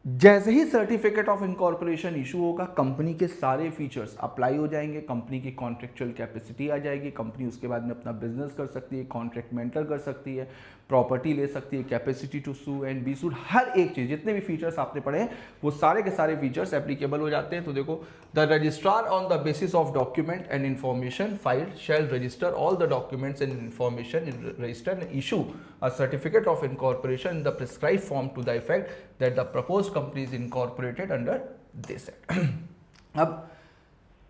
Speaker 1: जैसे ही सर्टिफिकेट ऑफ इनकॉर्पोरेशन इशू होगा, कंपनी के सारे फीचर्स अप्लाई हो जाएंगे, कंपनी की कॉन्ट्रेक्चुअल कैपेसिटी आ जाएगी, कंपनी उसके बाद में अपना बिजनेस कर सकती है, कॉन्ट्रैक्ट मेंटर कर सकती है, प्रॉपर्टी ले सकती है, capacity to sue and be sued, हर एक चीज़, जितने भी फीचर्स आपने पढ़े हैं वो सारे के सारे फीचर्स एप्लीकेबल हो जाते हैं। तो देखो, the registrar on the basis of document and information filed shall register all the documents and information in register and issue a certificate of incorporation in the prescribed form to the effect that the proposed company is incorporated under this act। अब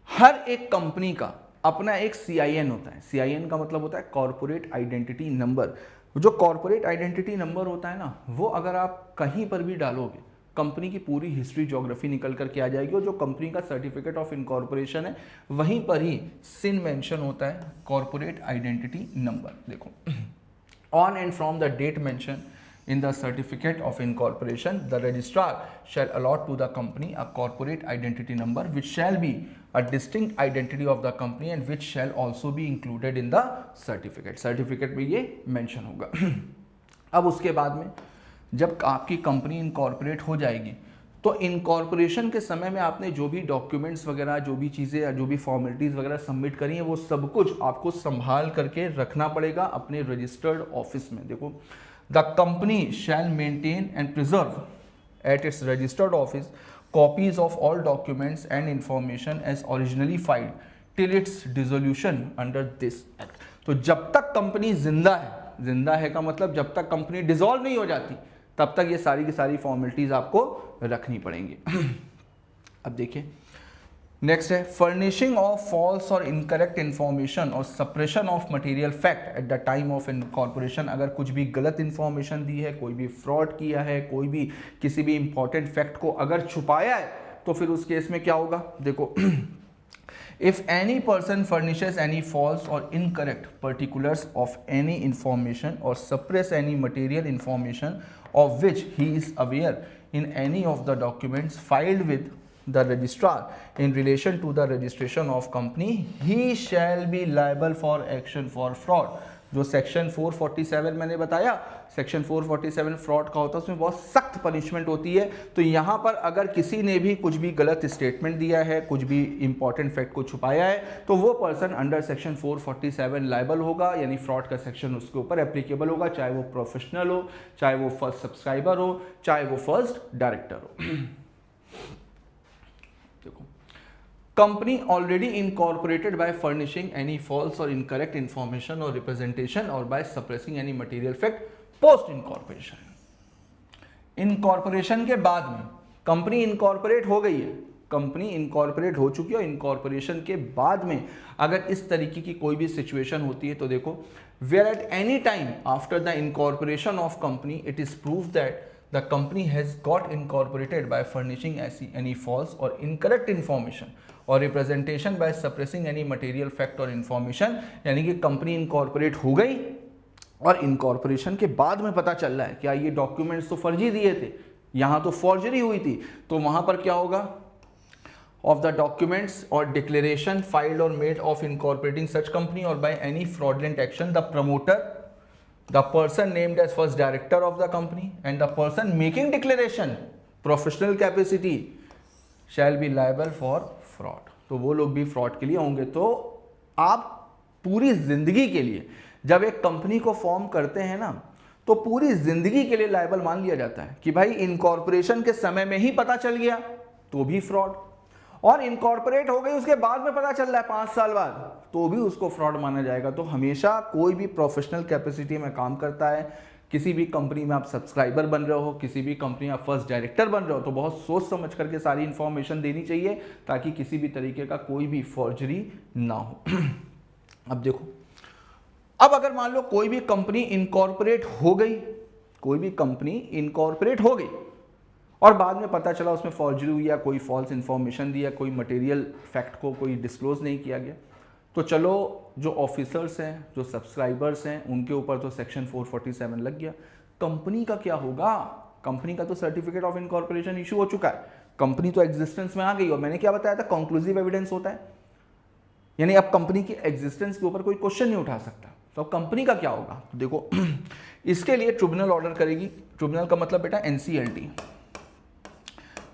Speaker 1: हर एक company का अपना एक CIN होता है। CIN का मतलब होता है कॉर्पोरेट आइडेंटिटी नंबर। जो कॉर्पोरेट आइडेंटिटी नंबर होता है ना, वो अगर आप कहीं पर भी डालोगे कंपनी की पूरी हिस्ट्री ज्योग्राफी निकल करके आ जाएगी, और जो कंपनी का सर्टिफिकेट ऑफ इनकॉर्पोरेशन है वहीं पर ही सिन मेंशन होता है कॉर्पोरेट आइडेंटिटी नंबर। देखो, on and from the date mention in the certificate of incorporation, the registrar shall allot to the company a corporate identity number which shall be a distinct identity of the company and which shall also be included in the certificate। certificate में ये mention होगा। अब उसके बाद में जब आपकी company incorporate हो जाएगी तो इनकॉर्पोरेशन के समय में आपने जो भी डॉक्यूमेंट्स वगैरह, जो भी चीज़ें या जो भी फॉर्मेलिटीज़ वगैरह सबमिट करी हैं, वो सब कुछ आपको संभाल करके रखना पड़ेगा अपने रजिस्टर्ड ऑफिस में। देखो, the company shall maintain and preserve at its registered office copies of all documents and information as originally filed till its dissolution under this act। तो जब तक कंपनी जिंदा है, जिंदा है का मतलब जब तक कंपनी डिसॉल्व नहीं हो जाती तब तक ये सारी की सारी फॉर्मेलिटीज आपको रखनी पड़ेंगी। अब देखिए नेक्स्ट है फर्निशिंग ऑफ फॉल्स और इनकरेक्ट इन्फॉर्मेशन और suppression of material fact at the time of incorporation. अगर कुछ भी गलत इन्फॉर्मेशन दी है, कोई भी फ्रॉड किया है, कोई भी किसी भी इंपॉर्टेंट फैक्ट को अगर छुपाया है तो फिर उस केस में क्या होगा। देखो, if any person furnishes any false or incorrect particulars of any information or suppress any material information of which he is aware in any of the documents filed with the registrar in relation to the registration of company, he shall be liable for action for fraud। जो section 447 मैंने बताया, section 447 fraud का होता है, उसमें बहुत सख्त punishment होती है। तो यहाँ पर अगर किसी ने भी कुछ भी गलत स्टेटमेंट दिया है, कुछ भी इंपॉर्टेंट फैक्ट को छुपाया है, तो वो पर्सन अंडर सेक्शन 447 लायबल होगा, यानी फ्रॉड का सेक्शन उसके ऊपर एप्लीकेबल होगा, चाहे वो प्रोफेशनल हो, चाहे वो फर्स्ट सब्सक्राइबर हो, चाहे वो फर्स्ट डायरेक्टर हो। देखो, company already incorporated by furnishing any false और इनकरेक्ट इंफॉर्मेशन और रिप्रेजेंटेशन और by suppressing any material fact post incorporation. Incorporation के बाद में कंपनी इनकॉर्पोरेट हो गई है, कंपनी इनकॉर्पोरेट हो चुकी है, और इनकॉर्पोरेशन के बाद में अगर इस तरीके की कोई भी सिचुएशन होती है तो देखो, where at any time after the incorporation of company it is prove that the company has got incorporated by furnishing any false or incorrect information or representation by suppressing any material fact or information, यानी कि company incorporate हो गई और incorporation के बाद में पता चल रहा है क्या ये डॉक्यूमेंट्स तो फर्जी दिए थे, यहाँ तो फॉर्जरी हुई थी, तो वहां पर क्या होगा, of the documents or declaration filed or made of incorporating such company or by any fraudulent action, the promoter, the person named as first director of the company and the person making declaration professional capacity shall be liable for fraud। तो वो लोग भी fraud के लिए होंगे। तो आप पूरी जिंदगी के लिए जब एक कंपनी को फॉर्म करते हैं ना, तो पूरी जिंदगी के लिए लायबल मान लिया जाता है कि भाई इनकॉर्पोरेशन के समय में ही पता चल गया तो भी फ्रॉड, और इनकॉर्पोरेट हो गई उसके बाद में पता चल रहा है 5 साल बाद तो भी उसको फ्रॉड माना जाएगा। तो हमेशा कोई भी प्रोफेशनल कैपेसिटी में काम करता है, किसी भी कंपनी में आप सब्सक्राइबर बन रहे हो, किसी भी कंपनी में आप फर्स्ट डायरेक्टर बन रहे हो, तो बहुत सोच समझ करके सारी इंफॉर्मेशन देनी चाहिए ताकि किसी भी तरीके का कोई भी फॉर्जरी ना हो। अब देखो, अब अगर मान लो कोई भी कंपनी इनकॉर्पोरेट हो गई, कोई भी कंपनी इनकॉर्पोरेट हो गई और बाद में पता चला उसमें फॉर्जरी हुई या कोई फॉल्स इन्फॉर्मेशन दिया, कोई मटेरियल फैक्ट को कोई डिस्क्लोज नहीं किया गया, तो चलो जो ऑफिसर्स हैं, जो सब्सक्राइबर्स हैं, उनके ऊपर तो सेक्शन 447 लग गया। कंपनी का क्या होगा, कंपनी का तो सर्टिफिकेट ऑफ इनकॉर्पोरेशन इशू हो चुका है, कंपनी तो एग्जिस्टेंस में आ गई, और मैंने क्या बताया था, कंक्लूसिव एविडेंस होता है, यानी अब कंपनी की एग्जिस्टेंस के ऊपर कोई क्वेश्चन नहीं उठा सकता। तो अब कंपनी का क्या होगा, तो देखो इसके लिए ट्रिब्यूनल ऑर्डर करेगी। ट्रिब्यूनल का मतलब बेटा NCLT,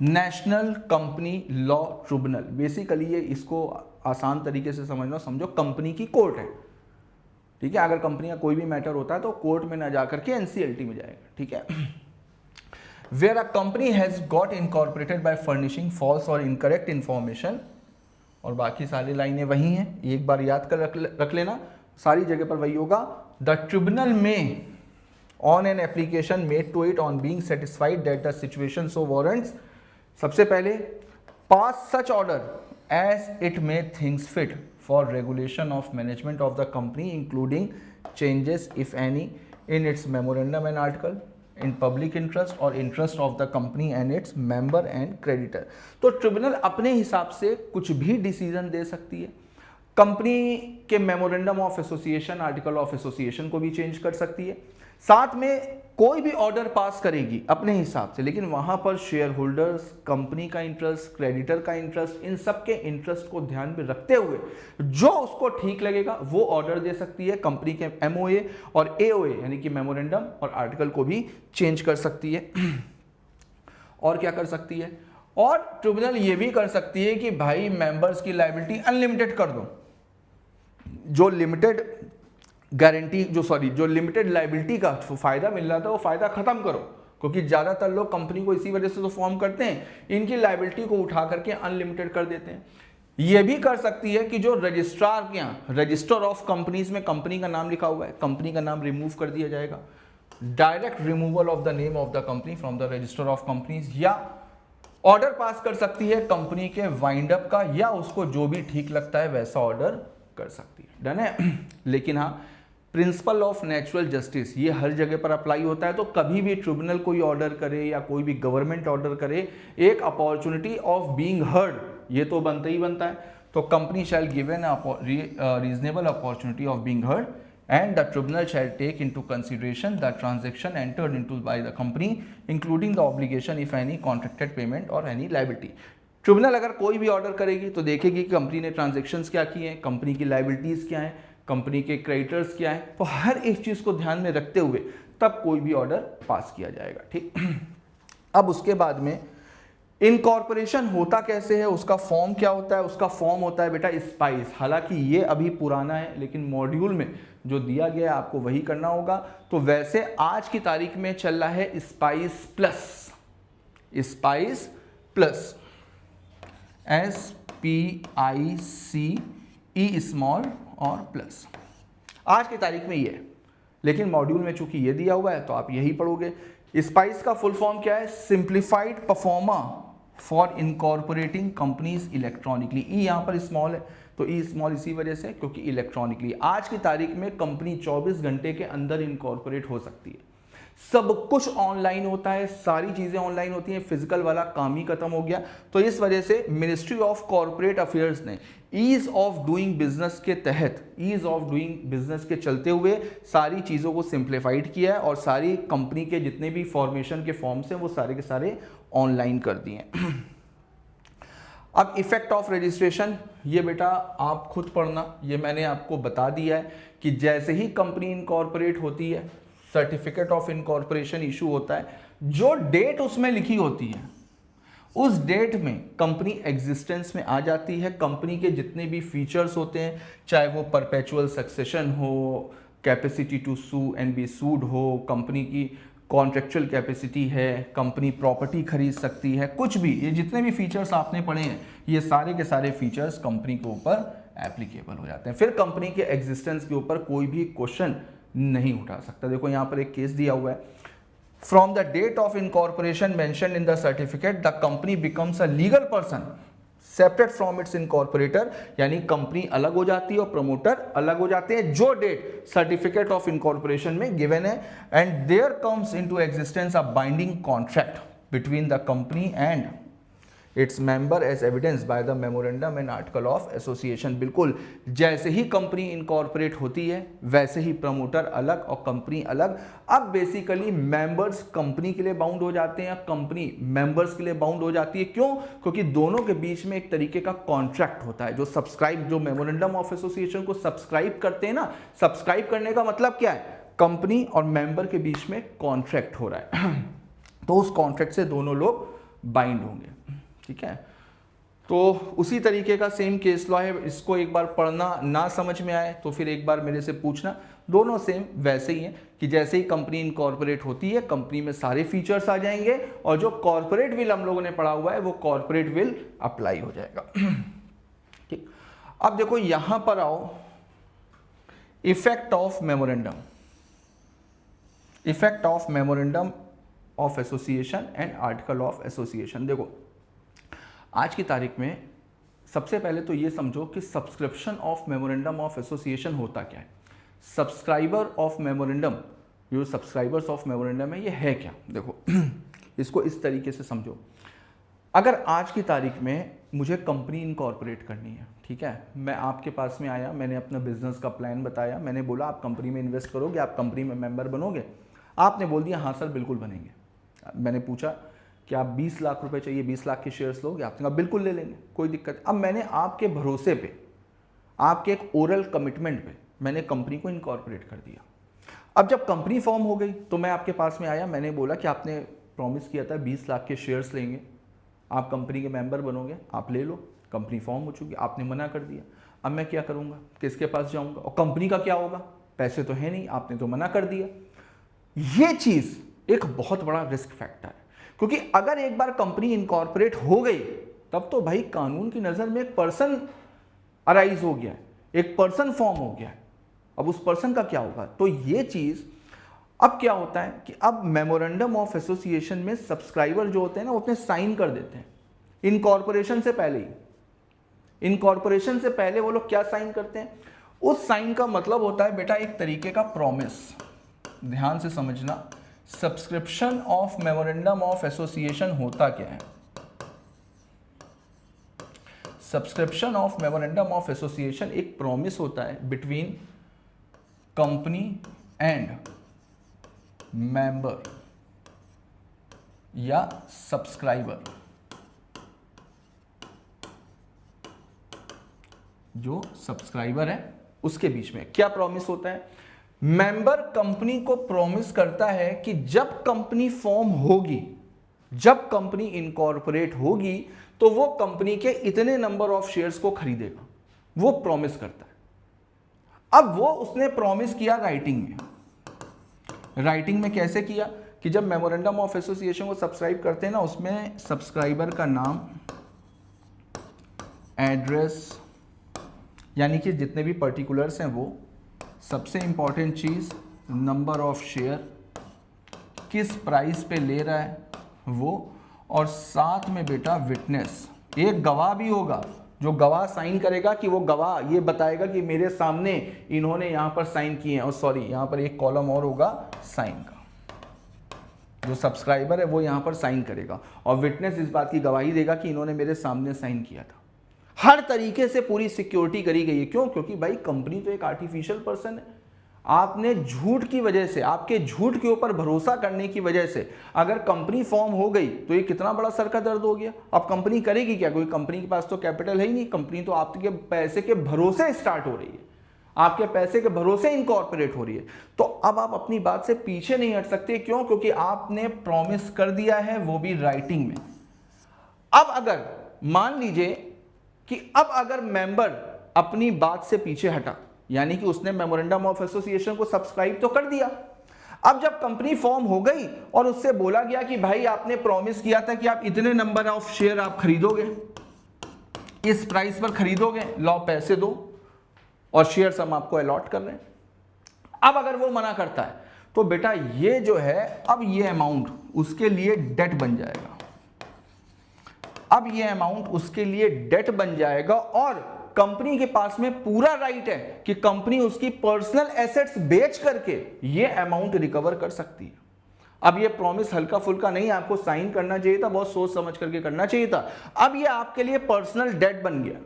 Speaker 1: national company law tribunal. Basically ये इसको आसान तरीके से समझना, समझो कंपनी की कोर्ट है, ठीक है। अगर कंपनी का कोई भी मैटर होता है तो कोर्ट में ना जाकर के एनसीएलटी में जाएगा, ठीक है। Where a company has got incorporated by furnishing false और इनकरेक्ट इंफॉर्मेशन, और बाकी सारी लाइनें वही हैं, एक बार याद कर रख लेना, सारी जगह पर वही होगा। The tribunal may on an application made to it on being satisfied that the situation so warrants, सबसे पहले pass such order as it may thinks fit for regulation of management of the company including changes if any in its memorandum and article in public interest और interest of the company and its member and creditor. तो tribunal अपने हिसाब से कुछ भी decision दे सकती है। Company के memorandum of association, article of association को भी चेंज कर सकती है। साथ में कोई भी ऑर्डर पास करेगी अपने हिसाब से, लेकिन वहां पर शेयर होल्डर्स, कंपनी का इंटरेस्ट, क्रेडिटर का इंटरेस्ट, इन सब के इंटरेस्ट को ध्यान में रखते हुए जो उसको ठीक लगेगा वो ऑर्डर दे सकती है। कंपनी के एमओए और एओए यानी कि मेमोरेंडम और आर्टिकल को भी चेंज कर सकती है। और क्या कर सकती है? और ट्रिब्यूनल ये भी कर सकती है कि भाई मेंबर्स की लायबिलिटी अनलिमिटेड कर दो। जो लिमिटेड गारंटी जो लिमिटेड लायबिलिटी का फायदा मिल रहा था वो फायदा खत्म करो, क्योंकि ज्यादातर लोग कंपनी को इसी वजह से तो फॉर्म करते हैं, इनकी लायबिलिटी को उठा करके अनलिमिटेड कर देते हैं। ये भी कर सकती है कि जो रजिस्ट्रार के यहाँ, रजिस्टर ऑफ कंपनीज में कंपनी का नाम लिखा हुआ है, कंपनी का नाम रिमूव कर दिया जाएगा। Direct removal of the name of the company from the register of companies, या ऑर्डर पास कर सकती है कंपनी के वाइंड अप का, या उसको जो भी ठीक लगता है वैसा ऑर्डर कर सकती है। डन है। लेकिन हाँ, प्रिंसिपल ऑफ नेचुरल जस्टिस ये हर जगह पर अप्लाई होता है। तो कभी भी ट्रिब्यूनल कोई ऑर्डर करे या कोई भी गवर्नमेंट ऑर्डर करे, एक अपॉर्चुनिटी ऑफ बीइंग हर्ड ये तो बनता ही बनता है। तो company shall given reasonable opportunity of being heard and the tribunal shall take into consideration the transaction entered into by the company including the obligation if any contracted payment or any liability। Tribunal अगर कोई भी order करेगी तो देखेगी कि company ने transactions क्या किए हैं, कंपनी की लायबिलिटीज क्या हैं, कंपनी के क्रेडिटर्स क्या हैं, तो हर एक चीज को ध्यान में रखते हुए तब कोई भी ऑर्डर पास किया जाएगा। ठीक। अब उसके बाद में इनकॉर्पोरेशन होता कैसे है, उसका फॉर्म क्या होता है? उसका फॉर्म होता है बेटा स्पाइस। हालांकि ये अभी पुराना है, लेकिन मॉड्यूल में जो दिया गया है आपको वही करना होगा। तो वैसे आज की तारीख में चल रहा है spice plus, spice plus, SPICE small और प्लस। आज की तारीख में ये है, लेकिन मॉड्यूल में चूंकि ये दिया हुआ है तो आप यही पढ़ोगे। स्पाइस का फुल फॉर्म क्या है? Simplified proforma for incorporating companies electronically. ई यहां पर स्मॉल है तो ई स्मॉल इसी वजह से, क्योंकि इलेक्ट्रॉनिकली आज की तारीख में कंपनी 24 घंटे के अंदर इनकॉर्पोरेट हो सकती है। सब कुछ ऑनलाइन होता है, सारी चीजें ऑनलाइन होती हैं, फिजिकल वाला काम ही खत्म हो गया। तो इस वजह से मिनिस्ट्री ऑफ कॉर्पोरेट अफेयर्स ने ईज ऑफ डूइंग बिजनेस के तहत, ईज ऑफ डूइंग बिजनेस के चलते हुए सारी चीजों को सिंप्लीफाइड किया है और सारी कंपनी के जितने भी फॉर्मेशन के फॉर्म्स हैं वो सारे के सारे ऑनलाइन कर दिए। अब इफेक्ट ऑफ रजिस्ट्रेशन, ये बेटा आप खुद पढ़ना, ये मैंने आपको बता दिया है कि जैसे ही कंपनी इनकॉर्पोरेट होती है, सर्टिफिकेट ऑफ इनकॉर्पोरेशन इशू होता है, जो डेट उसमें लिखी होती है उस डेट में कंपनी एग्जिस्टेंस में आ जाती है। कंपनी के जितने भी फीचर्स होते हैं, चाहे वो परपेचुअल सक्सेशन हो, capacity to sue and be sued हो, कंपनी की कॉन्ट्रेक्चुअल कैपेसिटी है, कंपनी प्रॉपर्टी खरीद सकती है, कुछ भी, ये जितने भी फीचर्स आपने पढ़े हैं ये सारे के सारे फीचर्स कंपनी के ऊपर एप्लीकेबल हो जाते हैं। फिर कंपनी के एग्जिस्टेंस के ऊपर कोई भी क्वेश्चन नहीं उठा सकता। देखो यहाँ पर एक केस दिया हुआ है, from the date of incorporation mentioned in the certificate the company becomes a legal person separate from its incorporator, यानी कंपनी अलग हो जाती है और प्रमोटर अलग हो जाते हैं जो डेट सर्टिफिकेट ऑफ इनकॉर्पोरेशन में गिवन है। And there comes into existence a binding contract between the company and its member as evidence by the memorandum and article of association. बिल्कुल जैसे ही कंपनी इनकॉर्पोरेट होती है वैसे ही प्रमोटर अलग और company अलग। अब बेसिकली मेंबर्स कंपनी के लिए बाउंड हो जाते हैं, कंपनी मेंबर्स के लिए बाउंड हो जाती है। क्यों? क्योंकि दोनों के बीच में एक तरीके का कॉन्ट्रैक्ट होता है। जो मेमोरेंडम ऑफ एसोसिएशन को सब्सक्राइब करते हैं ना, सब्सक्राइब करने का मतलब क्या है? कंपनी और मेंबर के बीच में कॉन्ट्रैक्ट हो रहा है तो उस कॉन्ट्रैक्ट से दोनों लोग बाइंड होंगे। ठीक है, तो उसी तरीके का सेम केस लॉ है। इसको एक बार पढ़ना, ना समझ में आए तो फिर एक बार मेरे से पूछना। दोनों सेम वैसे ही हैं कि जैसे ही कंपनी इनकॉर्पोरेट होती है कंपनी में सारे फीचर्स आ जाएंगे और जो कॉर्पोरेट विल हम लोगों ने पढ़ा हुआ है वो कॉर्पोरेट विल अप्लाई हो जाएगा। ठीक, अब देखो यहां पर आओ, effect of memorandum, effect of memorandum of association and article of association. देखो आज की तारीख में सबसे पहले तो ये समझो कि subscription of memorandum of association होता क्या है। सब्सक्राइबर ऑफ मेमोरेंडम जो सब्सक्राइबर्स ऑफ मेमोरेंडम है ये है क्या। देखो इसको इस तरीके से समझो, अगर आज की तारीख में मुझे कंपनी इनकॉर्पोरेट करनी है, ठीक है, मैं आपके पास में आया, मैंने अपना बिजनेस का प्लान बताया, मैंने बोला आप कंपनी में इन्वेस्ट करोगे, आप कंपनी में मेंबर बनोगे, आपने बोल दिया हाँ सर बिल्कुल बनेंगे। मैंने पूछा कि आप 20 लाख रुपए चाहिए, 20 लाख के शेयर्स लोगे, आपने कहा बिल्कुल ले लेंगे, कोई दिक्कत। अब मैंने आपके भरोसे पे, आपके एक ओरल कमिटमेंट पे मैंने कंपनी को इनकॉर्पोरेट कर दिया। अब जब कंपनी फॉर्म हो गई तो मैं आपके पास में आया, मैंने बोला कि आपने प्रॉमिस किया था 20 लाख के शेयर्स लेंगे, आप कंपनी के मेंबर बनोगे, आप ले लो। कंपनी फॉर्म हो चुकी, आपने मना कर दिया। अब मैं क्या करूंगा, किसके पास जाऊंगा, और कंपनी का क्या होगा, पैसे तो है नहीं, आपने तो मना कर दिया। ये चीज एक बहुत बड़ा रिस्क फैक्टर है, क्योंकि अगर एक बार कंपनी इनकॉर्पोरेट हो गई तब तो भाई कानून की नजर में एक पर्सन अराइज हो गया है, एक पर्सन फॉर्म हो गया है। अब उस पर्सन का क्या होगा, तो ये चीज अब क्या होता है कि अब मेमोरेंडम ऑफ एसोसिएशन में सब्सक्राइबर जो होते हैं ना वो अपने साइन कर देते हैं इनकॉर्पोरेशन से पहले ही। इनकॉर्पोरेशन से पहले वो लोग क्या साइन करते हैं, उस साइन का मतलब होता है बेटा एक तरीके का प्रॉमिस। ध्यान से समझना, subscription of memorandum of association होता क्या है। Subscription of memorandum of association एक प्रॉमिस होता है बिटवीन कंपनी एंड मेंबर या सब्सक्राइबर। जो सब्सक्राइबर है उसके बीच में क्या प्रॉमिस होता है, मेंबर कंपनी को प्रॉमिस करता है कि जब कंपनी फॉर्म होगी, जब कंपनी इनकॉर्पोरेट होगी तो वो कंपनी के इतने नंबर ऑफ शेयर्स को खरीदेगा, वो प्रॉमिस करता है। अब वो उसने प्रॉमिस किया राइटिंग में। राइटिंग में कैसे किया कि जब मेमोरेंडम ऑफ एसोसिएशन को सब्सक्राइब करते हैं ना, उसमें सब्सक्राइबर का नाम, एड्रेस, यानी कि जितने भी पर्टिकुलर्स हैं वो, सबसे इंपॉर्टेंट चीज नंबर ऑफ शेयर, किस प्राइस पे ले रहा है वो, और साथ में बेटा विटनेस, एक गवाह भी होगा जो गवाह साइन करेगा कि वो गवाह ये बताएगा कि मेरे सामने इन्होंने यहां पर साइन किए हैं। और सॉरी, यहां पर एक कॉलम और होगा साइन का, जो सब्सक्राइबर है वो यहां पर साइन करेगा और विटनेस इस बात की गवाही देगा कि इन्होंने मेरे सामने साइन किया था। हर तरीके से पूरी सिक्योरिटी करी गई है। क्यों? क्योंकि भाई कंपनी तो एक आर्टिफिशियल पर्सन है। आपने झूठ की वजह से, आपके झूठ के ऊपर भरोसा करने की वजह से अगर कंपनी फॉर्म हो गई तो ये कितना बड़ा सर का दर्द हो गया। अब कंपनी करेगी क्या, कोई कंपनी के पास तो कैपिटल है ही नहीं, कंपनी तो आपके पैसे के भरोसे स्टार्ट हो रही है, आपके पैसे के भरोसे इनकॉर्पोरेट हो रही है। तो अब आप अपनी बात से पीछे नहीं हट सकते। क्यों? क्योंकि आपने प्रॉमिस कर दिया है, वो भी राइटिंग में। अब अगर मान लीजिए कि अब अगर मेंबर अपनी बात से पीछे हटा, यानी कि उसने मेमोरेंडम ऑफ एसोसिएशन को सब्सक्राइब तो कर दिया, अब जब कंपनी फॉर्म हो गई और उससे बोला गया कि भाई आपने प्रॉमिस किया था कि आप इतने नंबर ऑफ शेयर आप खरीदोगे, इस प्राइस पर खरीदोगे, लो पैसे दो और शेयर्स हम आपको अलॉट कर रहे हैं। अब अगर वो मना करता है तो बेटा ये जो है, अब ये अमाउंट उसके लिए डेट बन जाएगा। अब ये अमाउंट उसके लिए डेट बन जाएगा और कंपनी के पास में पूरा राइट है कि कंपनी उसकी पर्सनल एसेट्स बेच करके ये अमाउंट रिकवर कर सकती है। अब ये प्रॉमिस हल्का फुल्का नहीं, आपको साइन करना चाहिए था, बहुत सोच समझ करके करना चाहिए था। अब ये आपके लिए पर्सनल डेट बन गया।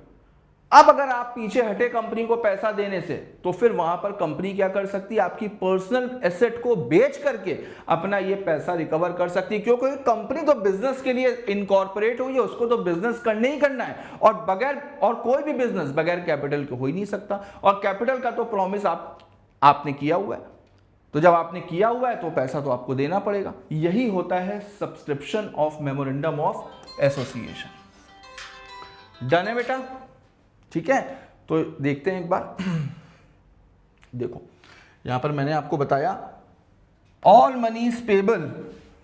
Speaker 1: अब अगर आप पीछे हटे कंपनी को पैसा देने से, तो फिर वहां पर कंपनी क्या कर सकती है, आपकी पर्सनल एसेट को बेच करके अपना ये पैसा रिकवर कर सकती है। क्योंकि कंपनी तो बिजनेस के लिए इनकॉर्पोरेट हुई है, उसको तो बिजनेस करने ही करना है, और बगैर, और कोई भी बिजनेस बगैर कैपिटल के हो ही नहीं सकता। और कैपिटल का तो प्रॉमिस आपने किया हुआ है, तो जब आपने किया हुआ है तो पैसा तो आपको देना पड़ेगा। यही होता है subscription of memorandum of association. Done है बेटा? ठीक है, तो देखते हैं एक बार। देखो यहां पर मैंने आपको बताया, all moneys payable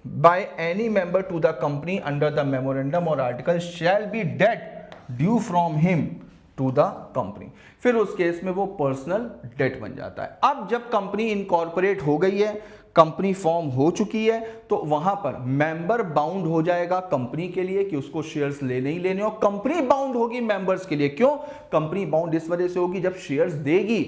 Speaker 1: by any member to the company under the memorandum और article shall be debt due from him to the company. फिर उस केस में वो पर्सनल डेट बन जाता है। अब जब कंपनी इनकॉर्पोरेट हो गई है, कंपनी फॉर्म हो चुकी है, तो वहां पर मेंबर बाउंड हो जाएगा कंपनी के लिए कि उसको शेयर्स लेने ही लेने, और कंपनी बाउंड होगी मेंबर्स के लिए। क्यों कंपनी बाउंड? इस वजह से होगी जब शेयर्स देगी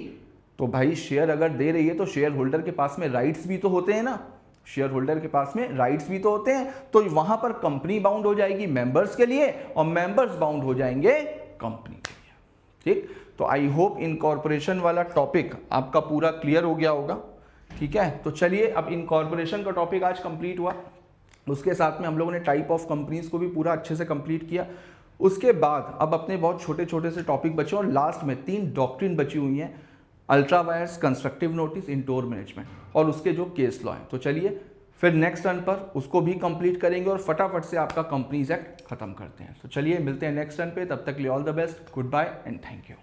Speaker 1: तो भाई शेयर अगर दे रही है तो शेयर होल्डर के पास में राइट्स भी तो होते हैं ना, शेयर होल्डर के पास में राइट्स भी तो होते हैं। तो वहां पर कंपनी बाउंड हो जाएगी मेंबर्स के लिए और मेंबर्स बाउंड हो जाएंगे कंपनी के लिए। ठीक, तो आई होप इनकॉर्पोरेशन वाला टॉपिक आपका पूरा क्लियर हो गया होगा। ठीक है, तो चलिए अब इनकॉर्पोरेशन का टॉपिक आज कंप्लीट हुआ, उसके साथ में हम लोगों ने टाइप ऑफ कंपनीज को भी पूरा अच्छे से कंप्लीट किया। उसके बाद अब अपने बहुत छोटे छोटे से टॉपिक बचे और लास्ट में 3 डॉक्ट्रिन बची हुई हैं, ultra vires, constructive notice, indoor management और उसके जो केस लॉ हैं। तो चलिए फिर नेक्स्ट टर्न पर उसको भी कंप्लीट करेंगे और फटाफट से आपका कंपनीज एक्ट खत्म करते हैं। तो चलिए मिलते हैं नेक्स्ट टर्न पे, तब तक लिए all the best, goodbye and thank you.